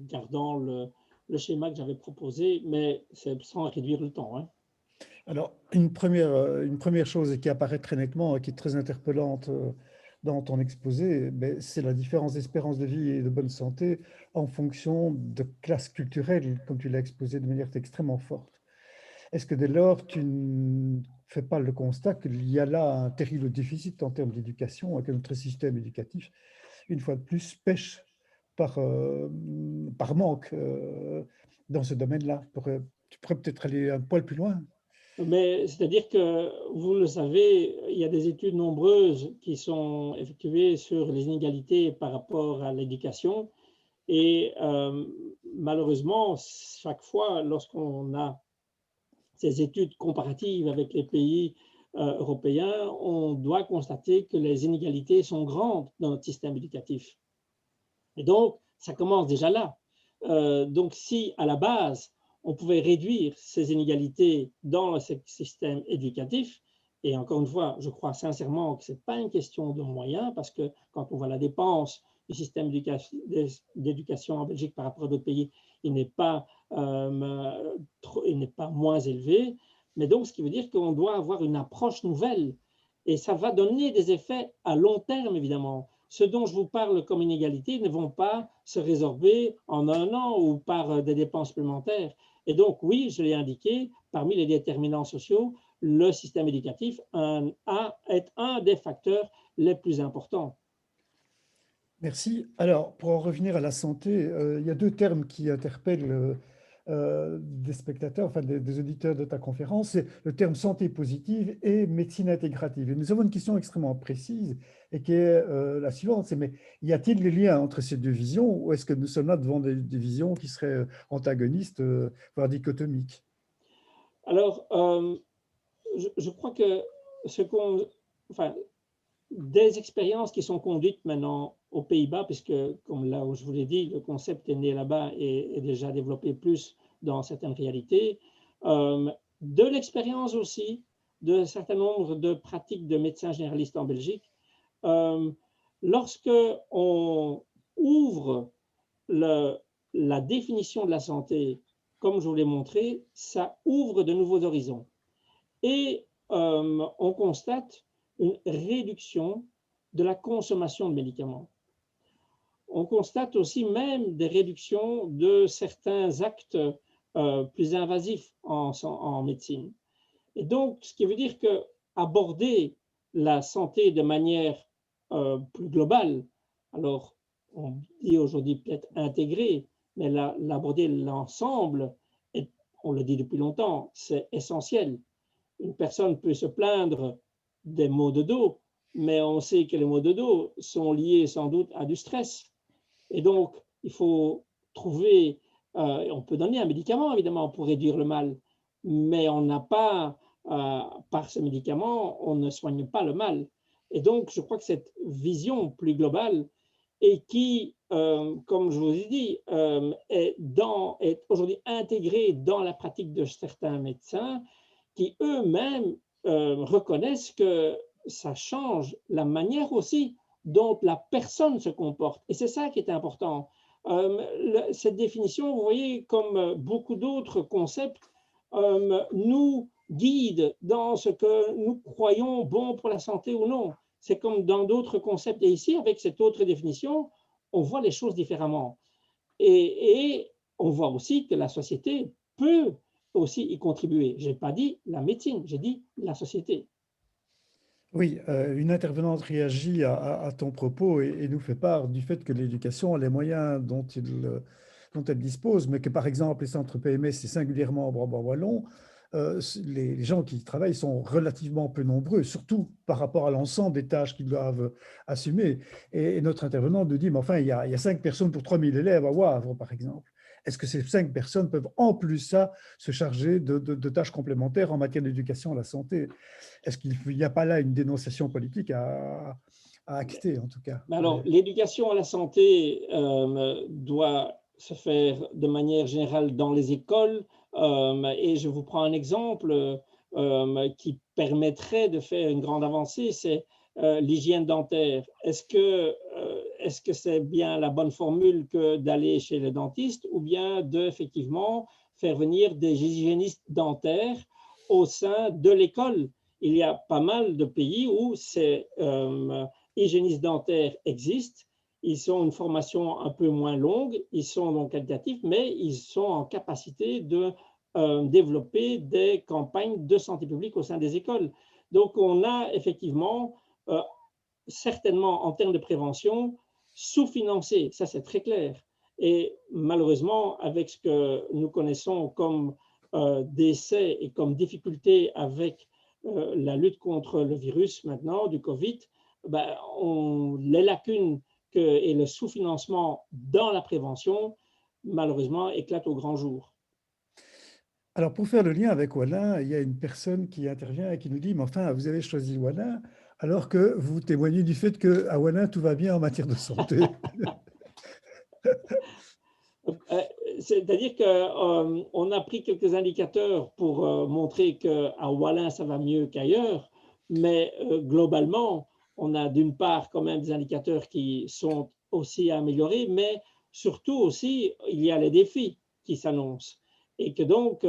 gardant le schéma que j'avais proposé, mais c'est sans réduire le temps, hein. Alors, une première chose qui apparaît très nettement, qui est très interpellante dans ton exposé, ben, c'est la différence d'espérance de vie et de bonne santé en fonction de classes culturelles, comme tu l'as exposé de manière extrêmement forte. Est-ce que dès lors, tu ne fais pas le constat qu'il y a là un terrible déficit en termes d'éducation et que notre système éducatif, une fois de plus, pêche par, par manque dans ce domaine-là? Tu pourrais peut-être aller un poil plus loin. Mais c'est-à-dire que, vous le savez, il y a des études nombreuses qui sont effectuées sur les inégalités par rapport à l'éducation. Et malheureusement, chaque fois, lorsqu'on a ces études comparatives avec les pays européens, on doit constater que les inégalités sont grandes dans notre système éducatif. Et donc, ça commence déjà là. Donc, si à la base, on pouvait réduire ces inégalités dans le système éducatif, et encore une fois, je crois sincèrement que ce n'est pas une question de moyens, parce que quand on voit la dépense du système d'éducation en Belgique par rapport à d'autres pays, il n'est pas moins élevé. Mais donc, ce qui veut dire qu'on doit avoir une approche nouvelle. Et ça va donner des effets à long terme, évidemment. Ce dont je vous parle comme inégalité ne vont pas se résorber en un an ou par des dépenses supplémentaires. Et donc, oui, je l'ai indiqué, parmi les déterminants sociaux, le système éducatif est un des facteurs les plus importants. Merci. Alors, pour en revenir à la santé, il y a deux termes qui interpellent des spectateurs, enfin des auditeurs de ta conférence, c'est le terme santé positive et médecine intégrative. Et nous avons une question extrêmement précise et qui est la suivante, c'est mais y a-t-il des liens entre ces deux visions ou est-ce que nous sommes là devant des visions qui seraient antagonistes, voire dichotomiques? Alors, je crois que enfin, des expériences qui sont conduites maintenant aux Pays-Bas, puisque, comme là où je vous l'ai dit, le concept est né là-bas et est déjà développé plus dans certaines réalités, de l'expérience aussi d'un certain nombre de pratiques de médecins généralistes en Belgique. Lorsque on ouvre la définition de la santé, comme je vous l'ai montré, ça ouvre de nouveaux horizons. Et on constate une réduction de la consommation de médicaments. On constate aussi même des réductions de certains actes plus invasifs en médecine. Et donc, ce qui veut dire qu'aborder la santé de manière plus globale, alors on dit aujourd'hui peut-être intégrée, mais l'aborder l'ensemble, on le dit depuis longtemps, c'est essentiel. Une personne peut se plaindre des maux de dos, mais on sait que les maux de dos sont liés sans doute à du stress. Et donc, il faut trouver, on peut donner un médicament évidemment pour réduire le mal, mais on n'a pas, par ce médicament, on ne soigne pas le mal. Et donc, je crois que cette vision plus globale et qui, comme je vous ai dit, est aujourd'hui intégrée dans la pratique de certains médecins qui eux-mêmes reconnaissent que ça change la manière aussi dont la personne se comporte. Et c'est ça qui est important. Cette définition, vous voyez, comme beaucoup d'autres concepts, nous guide dans ce que nous croyons bon pour la santé ou non. C'est comme dans d'autres concepts. Et ici, avec cette autre définition, on voit les choses différemment. Et on voit aussi que la société peut aussi y contribuer. Je n'ai pas dit la médecine, j'ai dit la société. Oui, une intervenante réagit à ton propos et nous fait part du fait que l'éducation, les moyens dont dont elles disposent, mais que par exemple les centres PMS, c'est singulièrement en Brabant wallon, les gens qui y travaillent sont relativement peu nombreux, surtout par rapport à l'ensemble des tâches qu'ils doivent assumer. Et notre intervenant nous dit, mais enfin, il y a 5 personnes pour 3000 élèves à Wavre, par exemple. Est-ce que ces 5 personnes peuvent en plus ça se charger de tâches complémentaires en matière d'éducation à la santé? Est-ce qu'il n'y a pas là une dénonciation politique à acter, en tout cas? Alors, l'éducation à la santé doit se faire de manière générale dans les écoles. Et je vous prends un exemple qui permettrait de faire une grande avancée, c'est l'hygiène dentaire. Est-ce que c'est bien la bonne formule que d'aller chez le dentiste ou bien de effectivement faire venir des hygiénistes dentaires au sein de l'école? Il y a pas mal de pays où ces hygiénistes dentaires existent. Ils ont une formation un peu moins longue, ils sont donc qualitatifs, mais ils sont en capacité de développer des campagnes de santé publique au sein des écoles. Donc, on a effectivement, certainement en termes de prévention, sous-financé, ça c'est très clair. Et malheureusement, avec ce que nous connaissons comme décès et comme difficulté avec la lutte contre le virus maintenant, du Covid, ben, les lacunes et le sous-financement dans la prévention, malheureusement, éclatent au grand jour. Alors, pour faire le lien avec Wallin, il y a une personne qui intervient et qui nous dit, mais enfin, vous avez choisi Wallin alors que vous témoignez du fait qu'à Wallin, tout va bien en matière de santé. C'est-à-dire qu'on a pris quelques indicateurs pour montrer qu'à Wallin, ça va mieux qu'ailleurs, mais globalement, on a d'une part quand même des indicateurs qui sont aussi améliorés, mais surtout aussi, il y a les défis qui s'annoncent. Et que donc,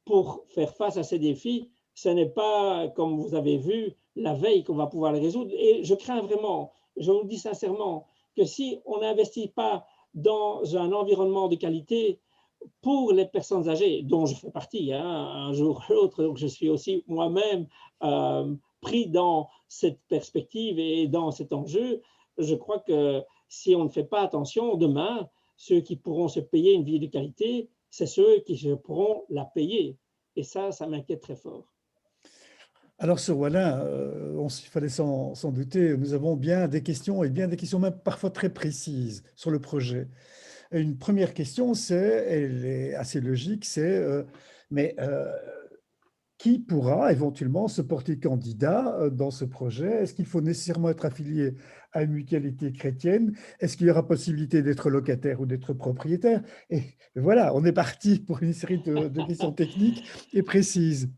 pour faire face à ces défis, ce n'est pas, comme vous avez vu, la veille qu'on va pouvoir les résoudre. Et je crains vraiment, je vous le dis sincèrement, que si on n'investit pas dans un environnement de qualité pour les personnes âgées, dont je fais partie, hein, un jour ou l'autre, donc je suis aussi moi-même pris dans cette perspective et dans cet enjeu, je crois que si on ne fait pas attention, demain, ceux qui pourront se payer une vie de qualité, c'est ceux qui pourront la payer. Et ça m'inquiète très fort. Alors sur Wallin, il fallait s'en douter, nous avons bien des questions, et bien des questions même parfois très précises sur le projet. Une première question, elle est assez logique, mais qui pourra éventuellement se porter candidat dans ce projet? Est-ce qu'il faut nécessairement être affilié à une mutualité chrétienne? Est-ce qu'il y aura possibilité d'être locataire ou d'être propriétaire? Et voilà, on est parti pour une série de questions techniques et précises.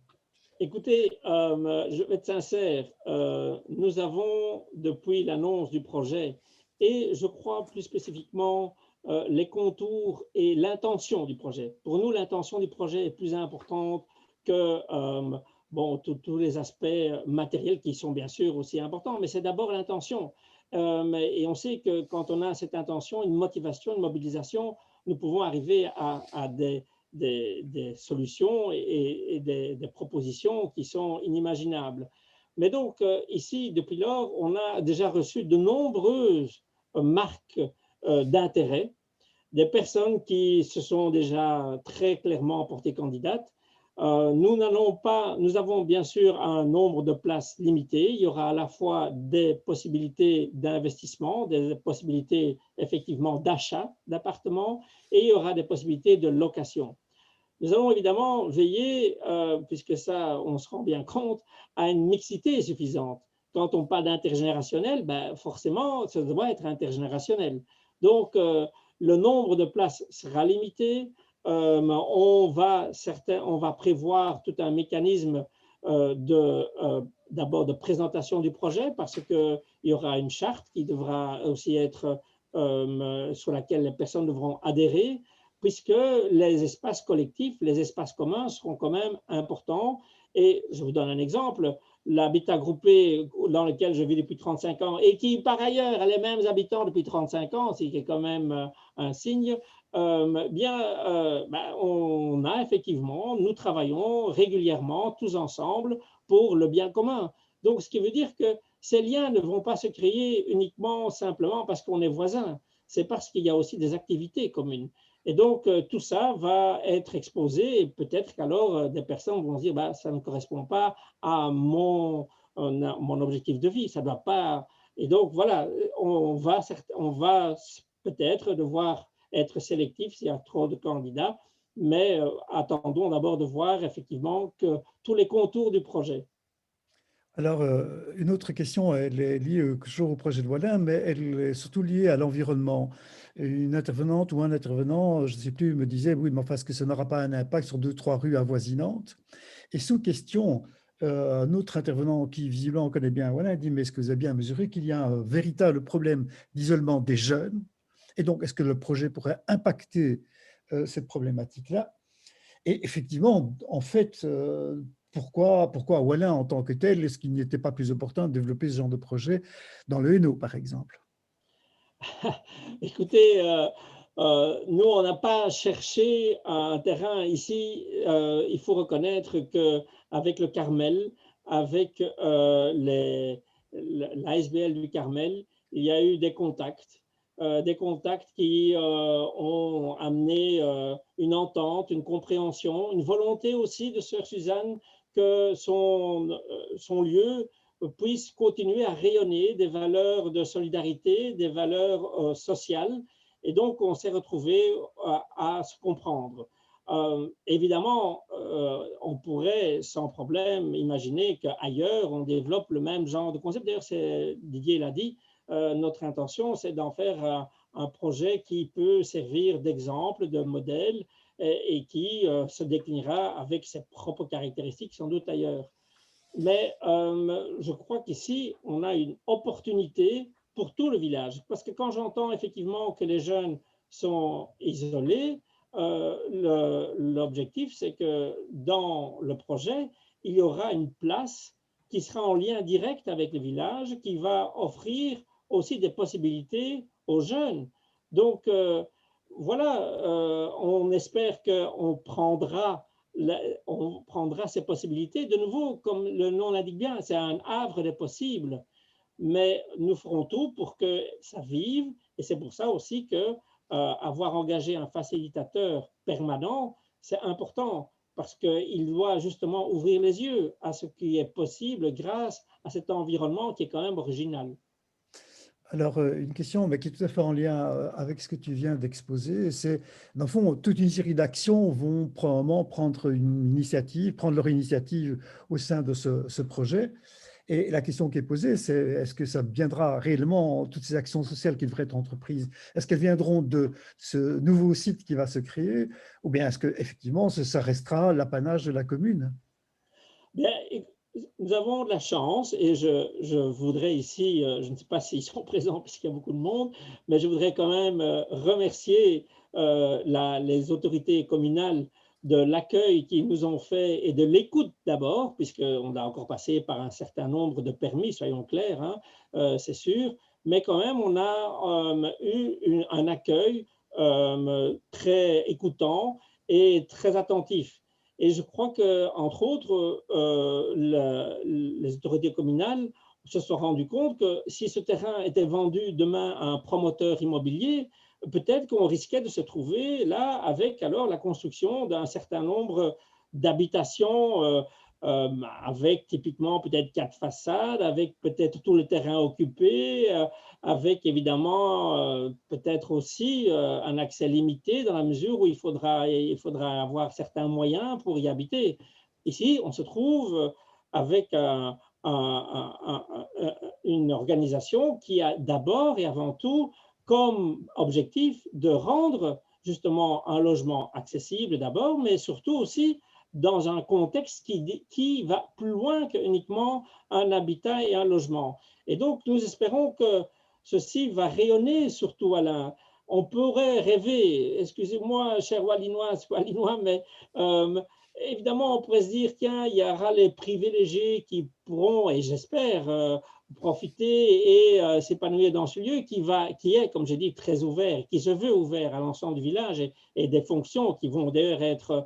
Écoutez, je vais être sincère, nous avons, depuis l'annonce du projet, et je crois plus spécifiquement les contours et l'intention du projet. Pour nous, l'intention du projet est plus importante que bon, tous les aspects matériels qui sont bien sûr aussi importants, mais c'est d'abord l'intention. Et on sait que quand on a cette intention, une motivation, une mobilisation, nous pouvons arriver à des solutions et des propositions qui sont inimaginables. Mais donc, ici, depuis lors, on a déjà reçu de nombreuses marques d'intérêt, des personnes qui se sont déjà très clairement portées candidates. Nous avons bien sûr un nombre de places limité. Il y aura à la fois des possibilités d'investissement, des possibilités effectivement d'achat d'appartements et il y aura des possibilités de location. Nous allons évidemment veiller, puisque ça, on se rend bien compte, à une mixité suffisante. Quand on parle d'intergénérationnel, ben forcément, ça doit être intergénérationnel. Donc, le nombre de places sera limité. On va prévoir tout un mécanisme d'abord de présentation du projet, parce qu'il y aura une charte qui devra aussi être sur laquelle les personnes devront adhérer, puisque les espaces collectifs, les espaces communs seront quand même importants. Et je vous donne un exemple, l'habitat groupé dans lequel je vis depuis 35 ans et qui, par ailleurs, a les mêmes habitants depuis 35 ans, ce qui est quand même un signe, on a effectivement, nous travaillons régulièrement, tous ensemble, pour le bien commun. Donc, ce qui veut dire que ces liens ne vont pas se créer uniquement simplement parce qu'on est voisins. c'est parce qu'il y a aussi des activités communes. Et donc, tout ça va être exposé et peut-être qu'alors des personnes vont se dire bah, ça ne correspond pas à mon objectif de vie, ça ne doit pas. Et donc, voilà, on va peut-être devoir être sélectif s'il y a trop de candidats, mais attendons d'abord de voir effectivement que tous les contours du projet. Alors, une autre question, elle est liée toujours au projet de Wallin, mais elle est surtout liée à l'environnement. Une intervenante ou un intervenant, je ne sais plus, me disait, oui, mais enfin, est-ce que ça n'aura pas un impact sur 2-3 rues avoisinantes? Et sous question, un autre intervenant qui visiblement connaît bien Wallin dit, mais est-ce que vous avez bien mesuré qu'il y a un véritable problème d'isolement des jeunes? Et donc, est-ce que le projet pourrait impacter cette problématique-là? Et effectivement, en fait, pourquoi Wallin en tant que tel, est-ce qu'il n'était pas plus opportun de développer ce genre de projet dans le Hainaut, par exemple? Écoutez, nous, on n'a pas cherché un terrain ici. Il faut reconnaître qu'avec le Carmel, avec l'ASBL du Carmel, il y a eu des contacts qui ont amené une entente, une compréhension, une volonté aussi de Sœur Suzanne que son lieu puisse continuer à rayonner des valeurs de solidarité, des valeurs sociales. Et donc, on s'est retrouvé à se comprendre. Évidemment, on pourrait sans problème imaginer qu'ailleurs, on développe le même genre de concept. D'ailleurs, Didier l'a dit, notre intention, c'est d'en faire un projet qui peut servir d'exemple, de modèle et qui se déclinera avec ses propres caractéristiques sans doute ailleurs. Mais je crois qu'ici, on a une opportunité pour tout le village. Parce que quand j'entends effectivement que les jeunes sont isolés, l'objectif, c'est que dans le projet, il y aura une place qui sera en lien direct avec le village, qui va offrir aussi des possibilités aux jeunes. Donc, voilà, on espère qu'on prendra ces possibilités. De nouveau, comme le nom l'indique bien, c'est un havre des possibles, mais nous ferons tout pour que ça vive. Et c'est pour ça aussi que avoir engagé un facilitateur permanent, c'est important parce qu'il doit justement ouvrir les yeux à ce qui est possible grâce à cet environnement qui est quand même original. Alors, une question mais qui est tout à fait en lien avec ce que tu viens d'exposer, c'est, dans le fond, toute une série d'actions vont probablement prendre leur initiative au sein de ce projet. Et la question qui est posée, c'est est-ce que ça viendra réellement, toutes ces actions sociales qui devraient être entreprises, est-ce qu'elles viendront de ce nouveau site qui va se créer, ou bien est-ce qu'effectivement, ça restera l'apanage de la commune? Bien, nous avons de la chance et je voudrais ici, je ne sais pas s'ils sont présents puisqu'il y a beaucoup de monde, mais je voudrais quand même remercier les autorités communales de l'accueil qu'ils nous ont fait et de l'écoute d'abord, puisqu'on a encore passé par un certain nombre de permis, soyons clairs, hein, c'est sûr, mais quand même on a eu un accueil très écoutant et très attentif. Et je crois qu'entre autres, les autorités communales se sont rendues compte que si ce terrain était vendu demain à un promoteur immobilier, peut-être qu'on risquait de se trouver là avec alors la construction d'un certain nombre d'habitations avec typiquement peut-être 4 façades, avec peut-être tout le terrain occupé, avec évidemment peut-être aussi un accès limité dans la mesure où il faudra avoir certains moyens pour y habiter. Ici, on se trouve avec une organisation qui a d'abord et avant tout comme objectif de rendre justement un logement accessible d'abord, mais surtout aussi dans un contexte qui va plus loin qu'uniquement un habitat et un logement. Et donc, nous espérons que ceci va rayonner surtout on pourrait rêver, excusez-moi, chers Wallinoises, Wallinois, mais évidemment, on pourrait se dire, tiens, il y aura les privilégiés qui pourront, et j'espère, profiter et s'épanouir dans ce lieu qui est, comme j'ai dit, très ouvert, qui se veut ouvert à l'ensemble du village et des fonctions qui vont d'ailleurs être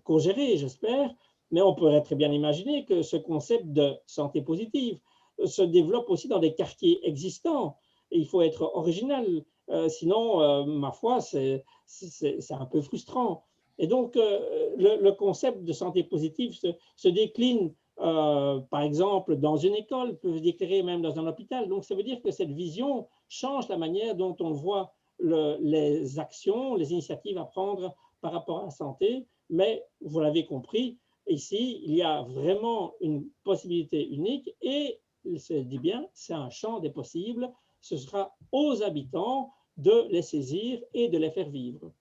co-gérées, j'espère. Mais on pourrait très bien imaginer que ce concept de santé positive se développe aussi dans des quartiers existants. Et il faut être original. Sinon, ma foi, c'est un peu frustrant. Et donc, le concept de santé positive se décline, par exemple, dans une école, peut se décliner même dans un hôpital. Donc, ça veut dire que cette vision change la manière dont on voit les actions, les initiatives à prendre par rapport à la santé. Mais, vous l'avez compris, ici, il y a vraiment une possibilité unique et, je dis bien, c'est un champ des possibles. Ce sera aux habitants de les saisir et de les faire vivre.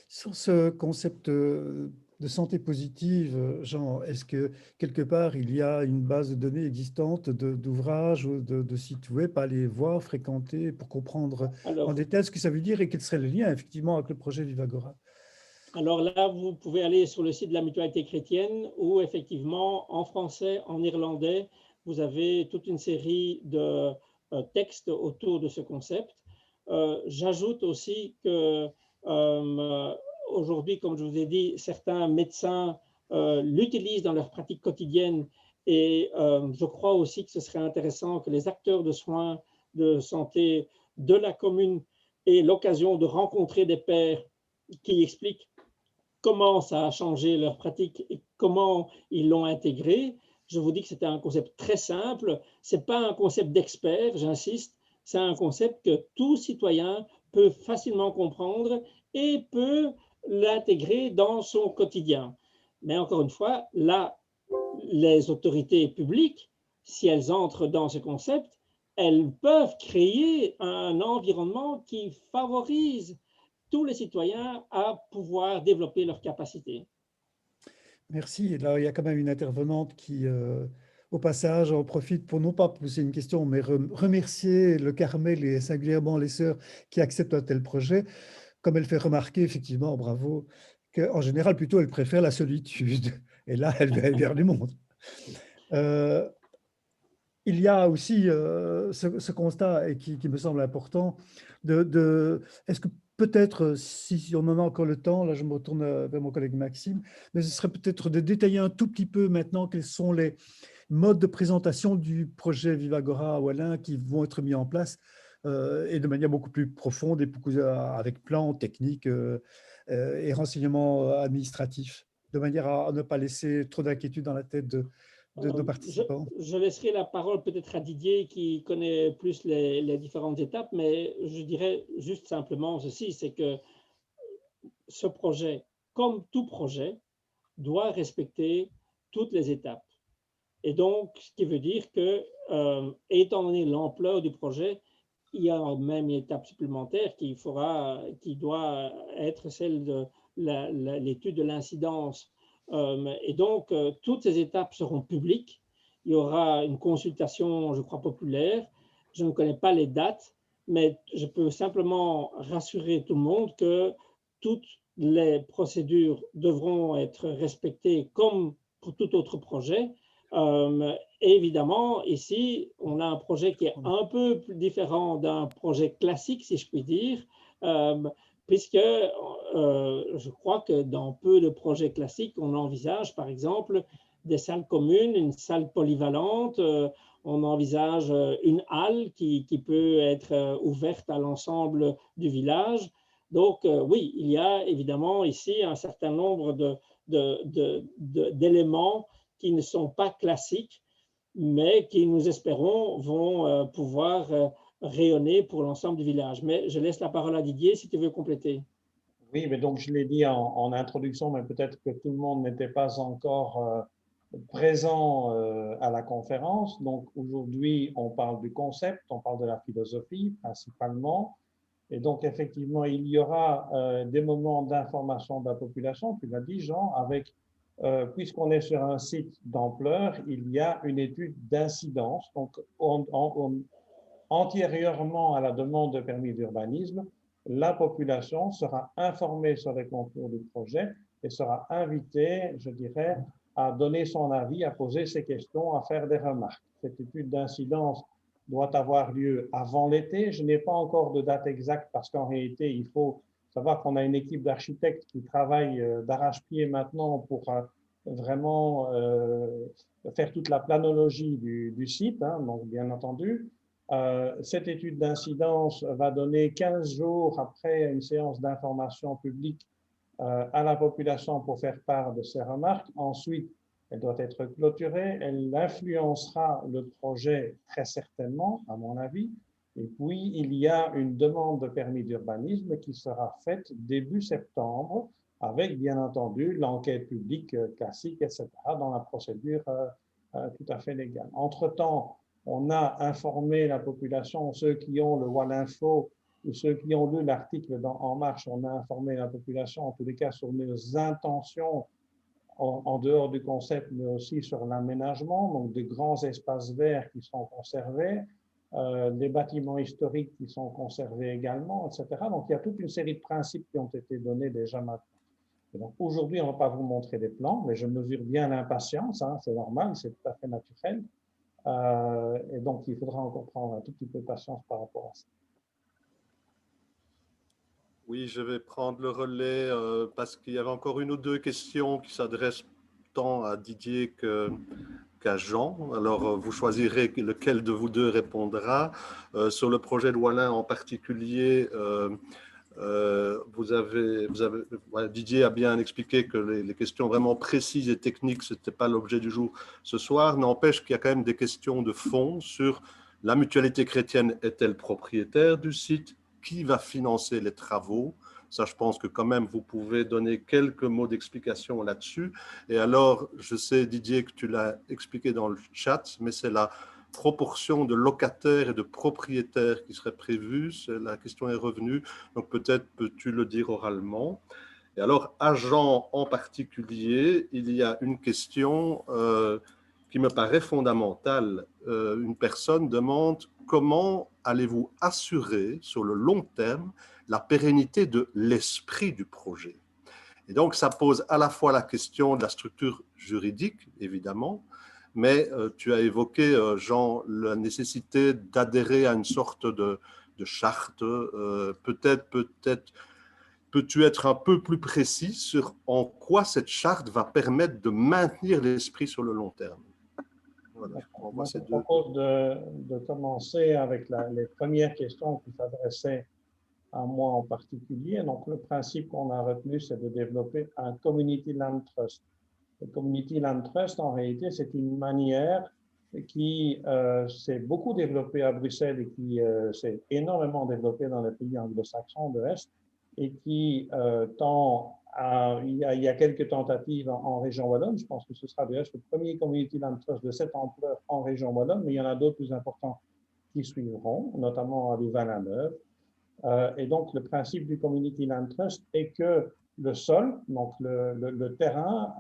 Sur ce concept de santé positive, Jean, est-ce que quelque part il y a une base de données existante d'ouvrages ou de sites web à aller voir, fréquenter pour comprendre en détail ce que ça veut dire et quel serait le lien effectivement avec le projet Vivagora? Alors là, vous pouvez aller sur le site de la Mutualité chrétienne où effectivement, en français, en irlandais, vous avez toute une série de textes autour de ce concept. J'ajoute aussi que aujourd'hui, comme je vous ai dit, certains médecins l'utilisent dans leur pratique quotidienne et je crois aussi que ce serait intéressant que les acteurs de soins de santé de la commune aient l'occasion de rencontrer des pairs qui expliquent comment ça a changé leur pratique et comment ils l'ont intégré. Je vous dis que c'était un concept très simple. Ce n'est pas un concept d'expert, j'insiste. C'est un concept que tout citoyen peut facilement comprendre et peut l'intégrer dans son quotidien. Mais encore une fois, là, les autorités publiques, si elles entrent dans ce concept, elles peuvent créer un environnement qui favorise tous les citoyens à pouvoir développer leurs capacités. Merci. Et là, il y a quand même une intervenante qui, au passage, en profite pour non pas poser une question, mais remercier le Carmel et singulièrement les sœurs qui acceptent un tel projet. Comme elle fait remarquer, effectivement, bravo, qu'en général, plutôt, elle préfère la solitude. Et là, elle vient vers du monde. Il y a aussi ce constat et qui me semble important est-ce que peut-être, si on en a encore le temps, là je me retourne vers mon collègue Maxime, mais ce serait peut-être de détailler un tout petit peu maintenant quels sont les modes de présentation du projet Vivagora à Wallin qui vont être mis en place et de manière beaucoup plus profonde et beaucoup, avec plans techniques et renseignements administratifs, de manière à ne pas laisser trop d'inquiétude dans la tête de nos participants. Je laisserai la parole peut-être à Didier qui connaît plus les différentes étapes, mais je dirais juste simplement ceci, c'est que ce projet, comme tout projet, doit respecter toutes les étapes. Et donc, ce qui veut dire que, étant donné l'ampleur du projet, il y a même une étape supplémentaire qui doit être celle de l'étude de l'incidence. Et donc, toutes ces étapes seront publiques. Il y aura une consultation, je crois, populaire. Je ne connais pas les dates, mais je peux simplement rassurer tout le monde que toutes les procédures devront être respectées comme pour tout autre projet. Évidemment, ici, on a un projet qui est un peu plus différent d'un projet classique, si je puis dire, puisque je crois que dans peu de projets classiques, on envisage, par exemple, des salles communes, une salle polyvalente, on envisage une halle qui peut être ouverte à l'ensemble du village. Donc, oui, il y a évidemment ici un certain nombre d'éléments qui ne sont pas classiques, mais qui, nous espérons, vont pouvoir rayonner pour l'ensemble du village. Mais je laisse la parole à Didier si tu veux compléter. Oui, mais donc je l'ai dit en introduction, mais peut-être que tout le monde n'était pas encore présent à la conférence. Donc aujourd'hui, on parle du concept, on parle de la philosophie principalement. Et donc effectivement, il y aura des moments d'information de la population, tu l'as dit Jean, avec puisqu'on est sur un site d'ampleur, il y a une étude d'incidence. Donc, antérieurement à la demande de permis d'urbanisme, la population sera informée sur les contours du projet et sera invitée, je dirais, à donner son avis, à poser ses questions, à faire des remarques. Cette étude d'incidence doit avoir lieu avant l'été. Je n'ai pas encore de date exacte parce qu'en réalité, il faut savoir qu'on a une équipe d'architectes qui travaille d'arrache-pied maintenant pour vraiment faire toute la planologie du site, hein, donc bien entendu. Cette étude d'incidence va donner 15 jours après une séance d'information publique à la population pour faire part de ses remarques. Ensuite, elle doit être clôturée. Elle influencera le projet très certainement, à mon avis. Et puis, il y a une demande de permis d'urbanisme qui sera faite début septembre, avec bien entendu l'enquête publique classique, etc., dans la procédure tout à fait légale. Entre-temps, on a informé la population, ceux qui ont le Wallinfo ou ceux qui ont lu l'article dans En Marche, on a informé la population, en tous les cas, sur nos intentions en dehors du concept, mais aussi sur l'aménagement, donc des grands espaces verts qui sont conservés, des bâtiments historiques qui sont conservés également, etc. Donc, il y a toute une série de principes qui ont été donnés déjà maintenant. Et donc, aujourd'hui, on ne va pas vous montrer des plans, mais je mesure bien l'impatience, hein, c'est normal, c'est tout à fait naturel. Et donc, il faudra encore prendre un tout petit peu de patience par rapport à ça. Oui, je vais prendre le relais parce qu'il y avait encore une ou deux questions qui s'adressent tant à Didier qu'à Jean. Alors, vous choisirez lequel de vous deux répondra. Sur le projet de Wallin en particulier, Didier a bien expliqué que les questions vraiment précises et techniques, ce n'était pas l'objet du jour ce soir. N'empêche qu'il y a quand même des questions de fond sur la mutualité chrétienne est-elle propriétaire du site? Qui va financer les travaux? Ça, je pense que quand même, vous pouvez donner quelques mots d'explication là-dessus. Et alors, je sais, Didier, que tu l'as expliqué dans le chat, mais c'est la proportion de locataires et de propriétaires qui serait prévue. La question est revenue, donc peut-être peux-tu le dire oralement. Et alors, à Jean en particulier, il y a une question qui me paraît fondamentale. Une personne demande comment allez-vous assurer sur le long terme la pérennité de l'esprit du projet. Et donc, ça pose à la fois la question de la structure juridique, évidemment, mais tu as évoqué, Jean, la nécessité d'adhérer à une sorte de charte. Peut-être peux-tu être un peu plus précis sur en quoi cette charte va permettre de maintenir l'esprit sur le long terme? Voilà, je propose de commencer avec les premières questions qui s'adressaient à moi en particulier. Donc, le principe qu'on a retenu, c'est de développer un Community Land Trust. Le Community Land Trust, en réalité, c'est une manière qui s'est beaucoup développée à Bruxelles et qui s'est énormément développée dans les pays anglo-saxons de l'Est et qui tend à… Il y a quelques tentatives en région wallonne. Je pense que ce sera d'ailleurs le premier Community Land Trust de cette ampleur en région wallonne, mais il y en a d'autres plus importants qui suivront, notamment à Louvain-la-Neuve. Et donc, le principe du Community Land Trust est que le sol, donc le terrain,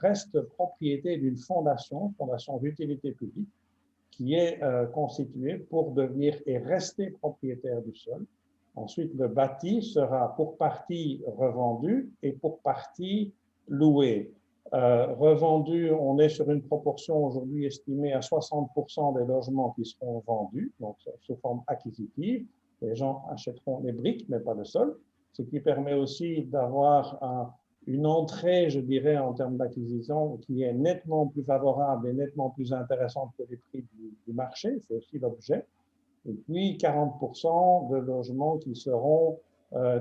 reste propriété d'une fondation d'utilité publique, qui est constituée pour devenir et rester propriétaire du sol. Ensuite, le bâti sera pour partie revendu et pour partie loué. Revendu, on est sur une proportion aujourd'hui estimée à 60% des logements qui seront vendus, donc sous forme acquisitive. Les gens achèteront les briques, mais pas le sol, ce qui permet aussi d'avoir une entrée, je dirais, en termes d'acquisition qui est nettement plus favorable et nettement plus intéressante que les prix du marché. C'est aussi l'objet. Et puis 40% de logements qui seront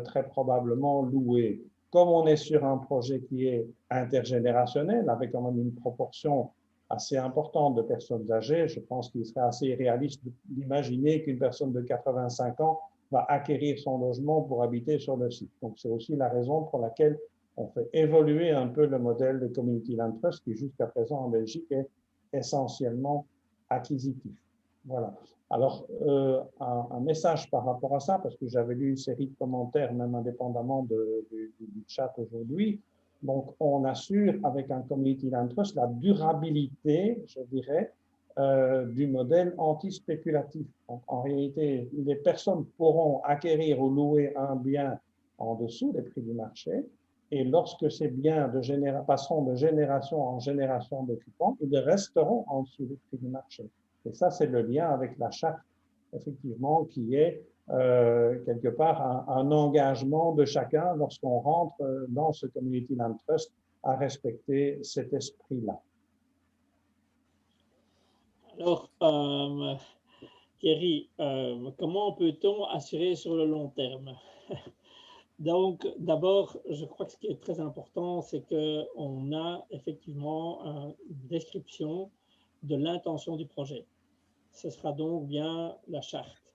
très probablement loués. Comme on est sur un projet qui est intergénérationnel, avec quand même une proportion assez importante de personnes âgées, je pense qu'il serait assez réaliste d'imaginer qu'une personne de 85 ans va acquérir son logement pour habiter sur le site. Donc, c'est aussi la raison pour laquelle on fait évoluer un peu le modèle de Community Land Trust qui, jusqu'à présent en Belgique, est essentiellement acquisitif. Voilà. Alors, un message par rapport à ça, parce que j'avais lu une série de commentaires, même indépendamment du chat aujourd'hui. Donc, on assure avec un Community Land Trust la durabilité, je dirais, du modèle anti-spéculatif. Donc, en réalité, les personnes pourront acquérir ou louer un bien en dessous des prix du marché, et lorsque ces biens passeront de génération en génération d'occupants, ils resteront en dessous des prix du marché. Et ça, c'est le lien avec la charte, effectivement, qui est quelque part un engagement de chacun lorsqu'on rentre dans ce Community Land Trust à respecter cet esprit-là. Alors, Thierry, comment peut-on assurer sur le long terme? Donc, d'abord, je crois que ce qui est très important, c'est qu'on a effectivement une description de l'intention du projet. Ce sera donc bien la charte.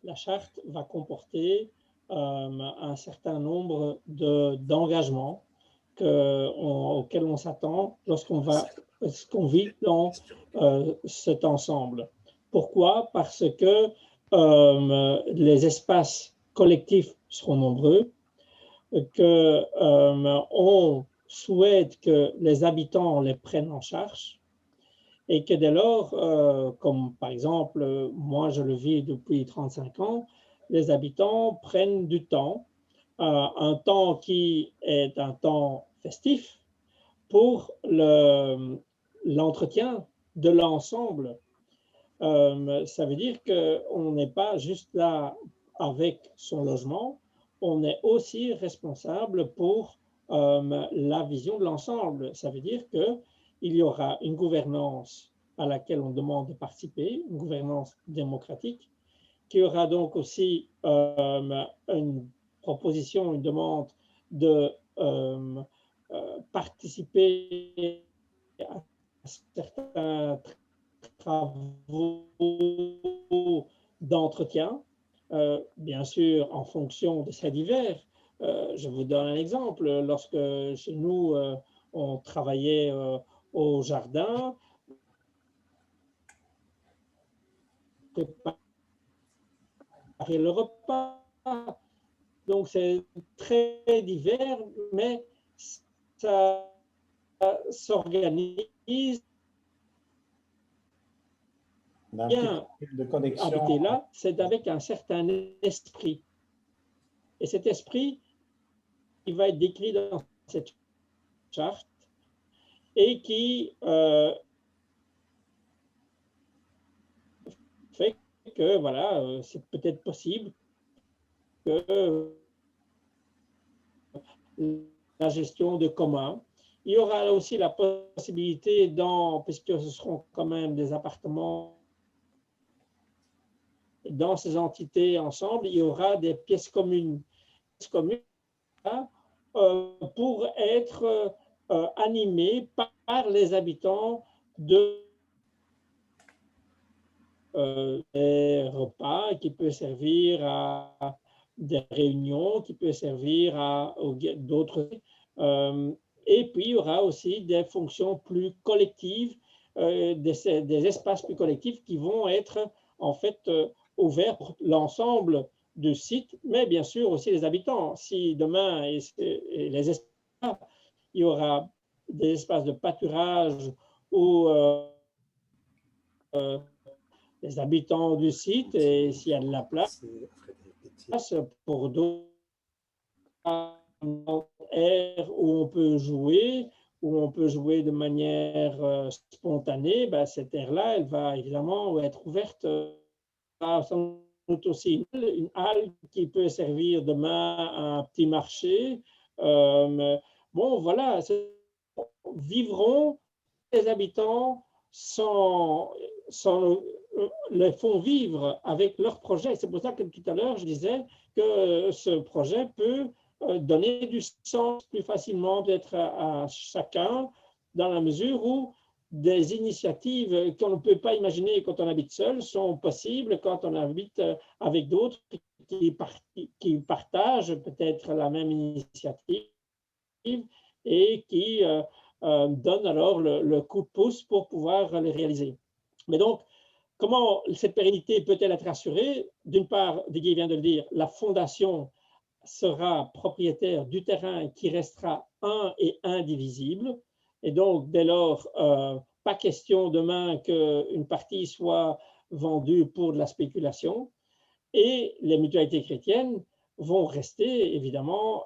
La charte va comporter un certain nombre d'engagements auxquels on s'attend lorsqu'on vit dans cet ensemble. Pourquoi? Parce que les espaces collectifs seront nombreux, qu'on souhaite que les habitants les prennent en charge et que dès lors, comme par exemple, moi je le vis depuis 35 ans, les habitants prennent du temps, un temps qui est un temps festif pour l'entretien de l'ensemble. Ça veut dire qu'on n'est pas juste là avec son logement, on est aussi responsable pour la vision de l'ensemble. Ça veut dire qu'il y aura une gouvernance à laquelle on demande de participer, une gouvernance démocratique, qu'il y aura donc aussi une proposition, une demande de participer à certains travaux d'entretien, bien sûr en fonction de ces divers. Je vous donne un exemple. Lorsque chez nous, on travaillait au jardin, préparer le repas. Donc c'est très divers, mais ça s'organise bien. De connexion. Habiter là, c'est avec un certain esprit. Et cet esprit, il va être décrit dans cette charte et qui fait que voilà, c'est peut-être possible que la gestion de commun. Il y aura aussi la possibilité, puisque ce seront quand même des appartements, dans ces entités ensemble, il y aura des pièces communes. Pour être animées par les habitants des repas, qui peut servir à des réunions, qui peut servir à d'autres. Et puis, il y aura aussi des fonctions plus collectives, des espaces plus collectifs qui vont être en fait ouverts pour l'ensemble du site, mais bien sûr aussi les habitants. Si demain, les espaces, il y aura des espaces de pâturage où les habitants du site, et s'il y a de la place pour d'autres aires où on peut jouer de manière spontanée, ben, cette aire-là, elle va évidemment être ouverte sans doute aussi une halle qui peut servir demain à un petit marché. Bon, voilà, vivront les habitants les font vivre avec leur projet. C'est pour ça que tout à l'heure, je disais que ce projet peut donner du sens plus facilement peut-être à chacun, dans la mesure où des initiatives qu'on ne peut pas imaginer quand on habite seul sont possibles quand on habite avec d'autres qui partagent peut-être la même initiative et qui donnent alors le coup de pouce pour pouvoir les réaliser. Mais donc, comment cette pérennité peut-elle être assurée? D'une part, Didier vient de le dire, la fondation sera propriétaire du terrain qui restera un et indivisible. Et donc, dès lors, pas question demain qu'une partie soit vendue pour de la spéculation. Et les mutualités chrétiennes vont rester évidemment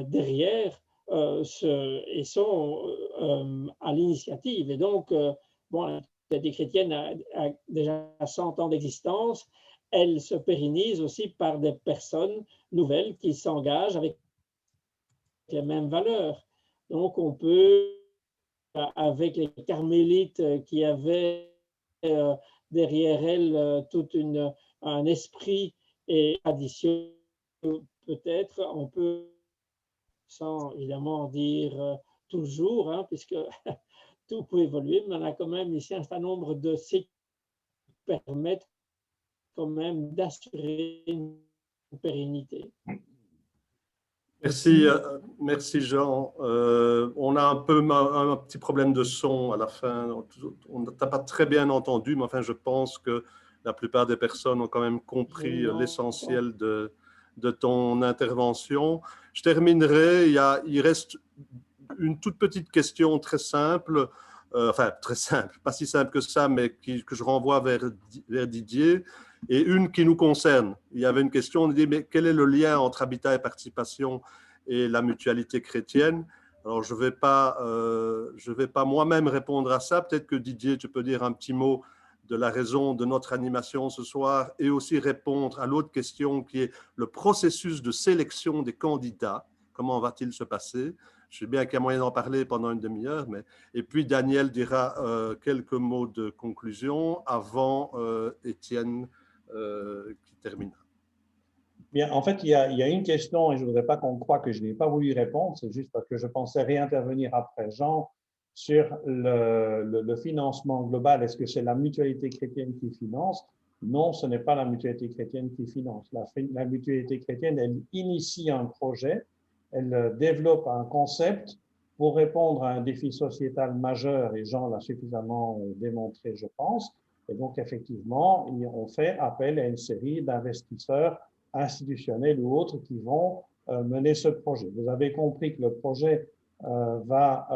derrière et sont à l'initiative. Et donc, bon, la mutualité chrétienne a déjà 100 ans d'existence. Elle se pérennise aussi par des personnes nouvelles qui s'engagent avec les mêmes valeurs. Donc, on peut, avec les carmélites qui avaient derrière elle tout un esprit et addition. Peut-être on peut, sans évidemment dire toujours, hein, puisque tout peut évoluer, mais on a quand même ici un certain nombre de cycles qui permettent quand même d'assurer une pérennité. Merci, merci Jean. On a un peu un petit problème de son à la fin. On t'a pas très bien entendu, mais enfin, je pense que la plupart des personnes ont quand même compris l'essentiel de ton intervention. Je terminerai. Il reste une toute petite question très simple, enfin très simple, pas si simple que ça, mais que je renvoie vers Didier, et une qui nous concerne. Il y avait une question, on dit, mais quel est le lien entre habitat et participation et la mutualité chrétienne? Alors, je vais pas moi-même répondre à ça. Peut-être que Didier, tu peux dire un petit mot de la raison de notre animation ce soir et aussi répondre à l'autre question qui est le processus de sélection des candidats. Comment va-t-il se passer? Je sais bien qu'il y a moyen d'en parler pendant une demi-heure, mais... Et puis Daniel dira quelques mots de conclusion avant Étienne qui terminera. Bien, en fait, il y a une question, et je ne voudrais pas qu'on croie que je n'ai pas voulu répondre, c'est juste parce que je pensais réintervenir après Jean sur le financement global. Est-ce que c'est la mutualité chrétienne qui finance? Non, ce n'est pas la mutualité chrétienne qui finance. La mutualité chrétienne, elle initie un projet, elle développe un concept pour répondre à un défi sociétal majeur, et Jean l'a suffisamment démontré, je pense. Et donc, effectivement, on fait appel à une série d'investisseurs institutionnels ou autres qui vont mener ce projet. Vous avez compris que le projet va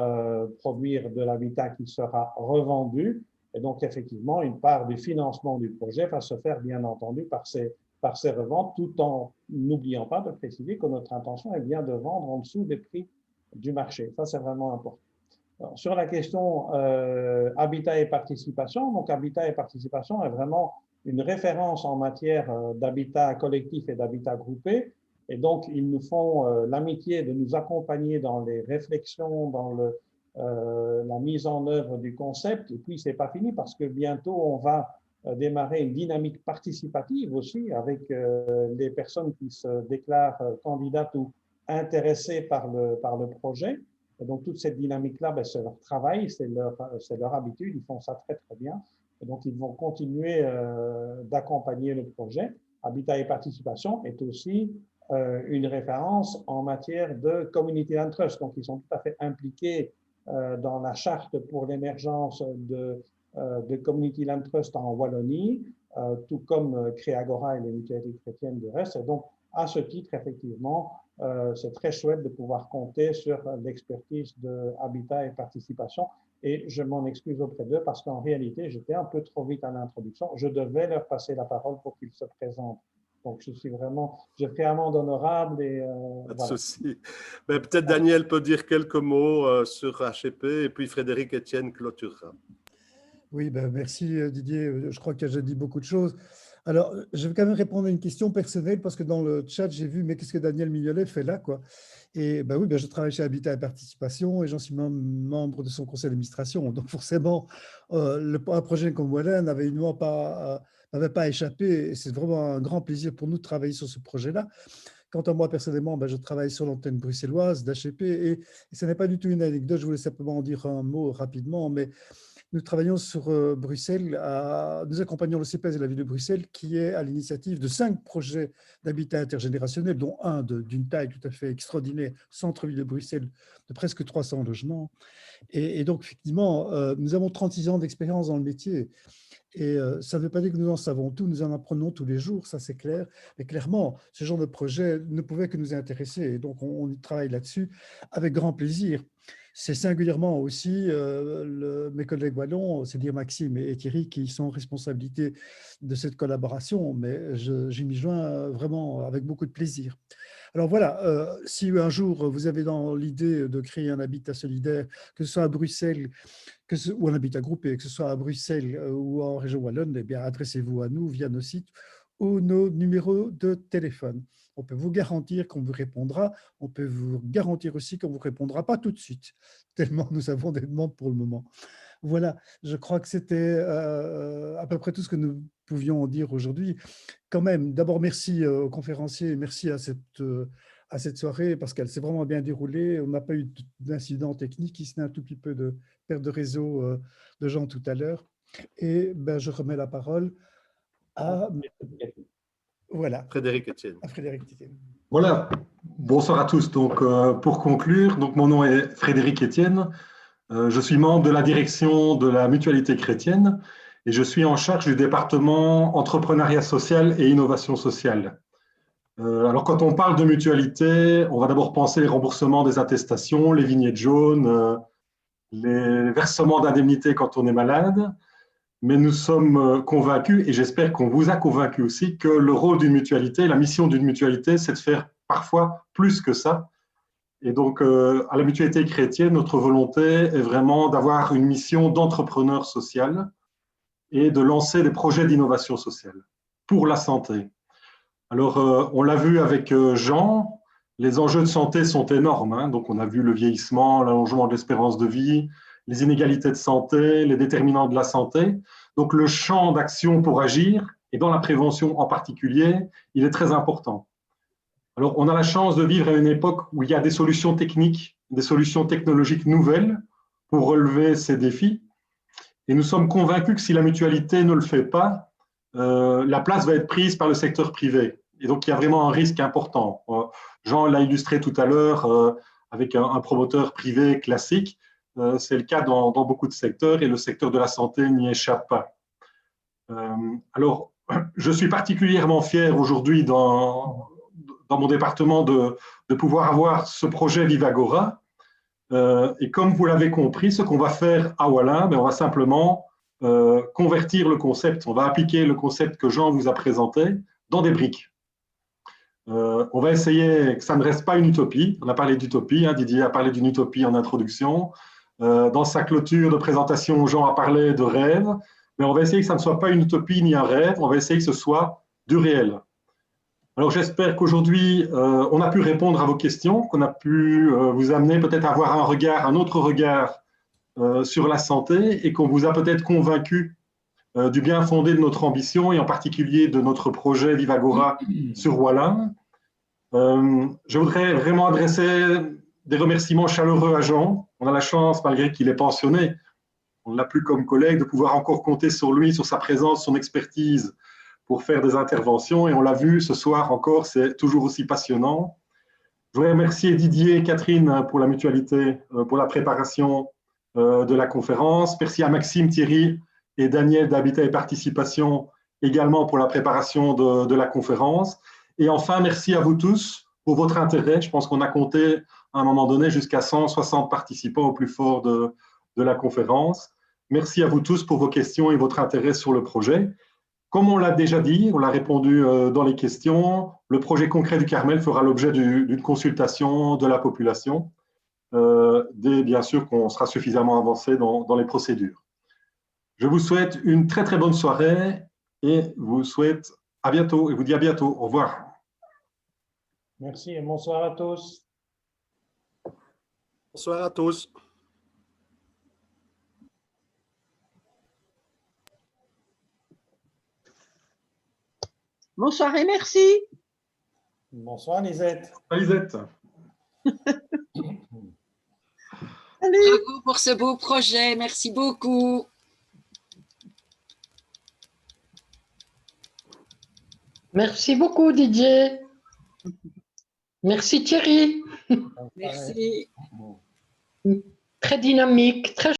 produire de l'habitat qui sera revendu, et donc effectivement, une part du financement du projet va se faire bien entendu par ces reventes, tout en n'oubliant pas de préciser que notre intention est bien de vendre en dessous des prix du marché. Ça, c'est vraiment important. Alors, sur la question habitat et participation, donc habitat et participation est vraiment une référence en matière d'habitat collectif et d'habitat groupé. Et donc, ils nous font l'amitié de nous accompagner dans les réflexions, dans la mise en œuvre du concept. Et puis, c'est pas fini parce que bientôt, on va démarrer une dynamique participative aussi avec les personnes qui se déclarent candidates ou intéressées par le projet. Et donc, toute cette dynamique-là, ben, c'est leur travail, c'est leur habitude, ils font ça très, très bien. Et donc, ils vont continuer d'accompagner le projet. Habitat et participation est aussi une référence en matière de community land trust. Donc, ils sont tout à fait impliqués dans la charte pour l'émergence de community land trust en Wallonie, tout comme Créagora et les mutualités chrétiennes du reste. Et donc, à ce titre, effectivement, c'est très chouette de pouvoir compter sur l'expertise de Habitat et Participation. Et je m'en excuse auprès d'eux parce qu'en réalité, j'étais un peu trop vite à l'introduction. Je devais leur passer la parole pour qu'ils se présentent. Donc, je fais amende honorable et pas de voilà. souci. Mais peut-être Daniel peut dire quelques mots sur HEP et puis Frédéric Etienne clôturera. Oui, ben merci Didier. Je crois que j'ai dit beaucoup de choses. Alors, je vais quand même répondre à une question personnelle parce que dans le chat, j'ai vu, mais qu'est-ce que Daniel Mignolet fait là, quoi? Et ben oui, ben je travaille chez Habitat et Participation et j'en suis membre de son conseil d'administration. Donc forcément, un projet comme voilà n'avait pas échappé. Et c'est vraiment un grand plaisir pour nous de travailler sur ce projet-là. Quant à moi, personnellement, ben, je travaille sur l'antenne bruxelloise d'HEP et ce n'est pas du tout une anecdote. Je voulais simplement en dire un mot rapidement, mais nous travaillons sur Bruxelles, nous accompagnons le CEPES et la ville de Bruxelles qui est à l'initiative de 5 projets d'habitat intergénérationnel, dont un d'une taille tout à fait extraordinaire, centre-ville de Bruxelles, de presque 300 logements. Et donc, effectivement, nous avons 36 ans d'expérience dans le métier. Et ça ne veut pas dire que nous en savons tout, nous en apprenons tous les jours, ça c'est clair. Mais clairement, ce genre de projet ne pouvait que nous intéresser. Et donc, on travaille là-dessus avec grand plaisir. C'est singulièrement aussi mes collègues wallons, c'est-à-dire Maxime et Thierry, qui sont en responsabilité de cette collaboration, mais j'y m'y joins vraiment avec beaucoup de plaisir. Alors voilà, si un jour vous avez dans l'idée de créer un habitat solidaire, que ce soit à Bruxelles, ou un habitat groupé, que ce soit à Bruxelles ou en région wallonne, eh bien adressez-vous à nous via nos sites ou nos numéros de téléphone. On peut vous garantir qu'on vous répondra. On peut vous garantir aussi qu'on ne vous répondra pas tout de suite, tellement nous avons des demandes pour le moment. Voilà, je crois que c'était à peu près tout ce que nous pouvions dire aujourd'hui. Quand même, d'abord, merci aux conférenciers, merci à cette soirée, parce qu'elle s'est vraiment bien déroulée. On n'a pas eu d'incident technique, si ce n'est un tout petit peu de perte de réseau de gens tout à l'heure. Et ben, je remets la parole à, voilà, Frédéric Etienne. à Frédéric Etienne. Voilà, bonsoir à tous. Donc, pour conclure, donc, mon nom est Frédéric Etienne. Je suis membre de la direction de la Mutualité chrétienne et je suis en charge du département entrepreneuriat social et innovation sociale. Alors, quand on parle de mutualité, on va d'abord penser les remboursements des attestations, les vignettes jaunes, les versements d'indemnités quand on est malade. Mais nous sommes convaincus, et j'espère qu'on vous a convaincus aussi, que le rôle d'une mutualité, la mission d'une mutualité, c'est de faire parfois plus que ça. Et donc, à la Mutualité chrétienne, notre volonté est vraiment d'avoir une mission d'entrepreneur social et de lancer des projets d'innovation sociale pour la santé. Alors, on l'a vu avec Jean, les enjeux de santé sont énormes, hein. Donc, on a vu le vieillissement, l'allongement de l'espérance de vie, les inégalités de santé, les déterminants de la santé. Donc, le champ d'action pour agir, et dans la prévention en particulier, il est très important. Alors, on a la chance de vivre à une époque où il y a des solutions techniques, des solutions technologiques nouvelles pour relever ces défis. Et nous sommes convaincus que si la mutualité ne le fait pas, la place va être prise par le secteur privé. Et donc, il y a vraiment un risque important. Jean l'a illustré tout à l'heure avec un promoteur privé classique. C'est le cas dans beaucoup de secteurs et le secteur de la santé n'y échappe pas. Alors, je suis particulièrement fier aujourd'hui dans mon département de pouvoir avoir ce projet Vivagora. Et comme vous l'avez compris, ce qu'on va faire à Wallin, on va simplement convertir le concept. On va appliquer le concept que Jean vous a présenté dans des briques. On va essayer que ça ne reste pas une utopie. On a parlé d'utopie, hein, Didier a parlé d'une utopie en introduction. Dans sa clôture de présentation, Jean a parlé de rêve, mais on va essayer que ça ne soit pas une utopie ni un rêve, on va essayer que ce soit du réel. Alors j'espère qu'aujourd'hui, on a pu répondre à vos questions, qu'on a pu vous amener peut-être à avoir un autre regard sur la santé et qu'on vous a peut-être convaincu du bien fondé de notre ambition et en particulier de notre projet Vivagora sur Wallin. Je voudrais vraiment adresser des remerciements chaleureux à Jean. On a la chance, malgré qu'il est pensionné, on ne l'a plus comme collègue, de pouvoir encore compter sur lui, sur sa présence, son expertise pour faire des interventions. Et on l'a vu ce soir encore, c'est toujours aussi passionnant. Je voudrais remercier Didier et Catherine pour la mutualité, pour la préparation de la conférence. Merci à Maxime, Thierry et Daniel d'Habitat et Participation également pour la préparation de la conférence. Et enfin, merci à vous tous pour votre intérêt. Je pense qu'on a compté à un moment donné jusqu'à 160 participants au plus fort de la conférence. Merci à vous tous pour vos questions et votre intérêt sur le projet. Comme on l'a déjà dit, on l'a répondu dans les questions, le projet concret du Carmel fera l'objet d'une consultation de la population, dès bien sûr qu'on sera suffisamment avancé dans les procédures. Je vous souhaite une très très bonne soirée et vous souhaite à bientôt et vous dis à bientôt. Au revoir. Merci et bonsoir à tous. Bonsoir à tous. Bonsoir et merci. Bonsoir Lisette. Lisette. Bravo pour ce beau projet, merci beaucoup. Merci beaucoup Didier. Merci Thierry. Merci. Très dynamique, très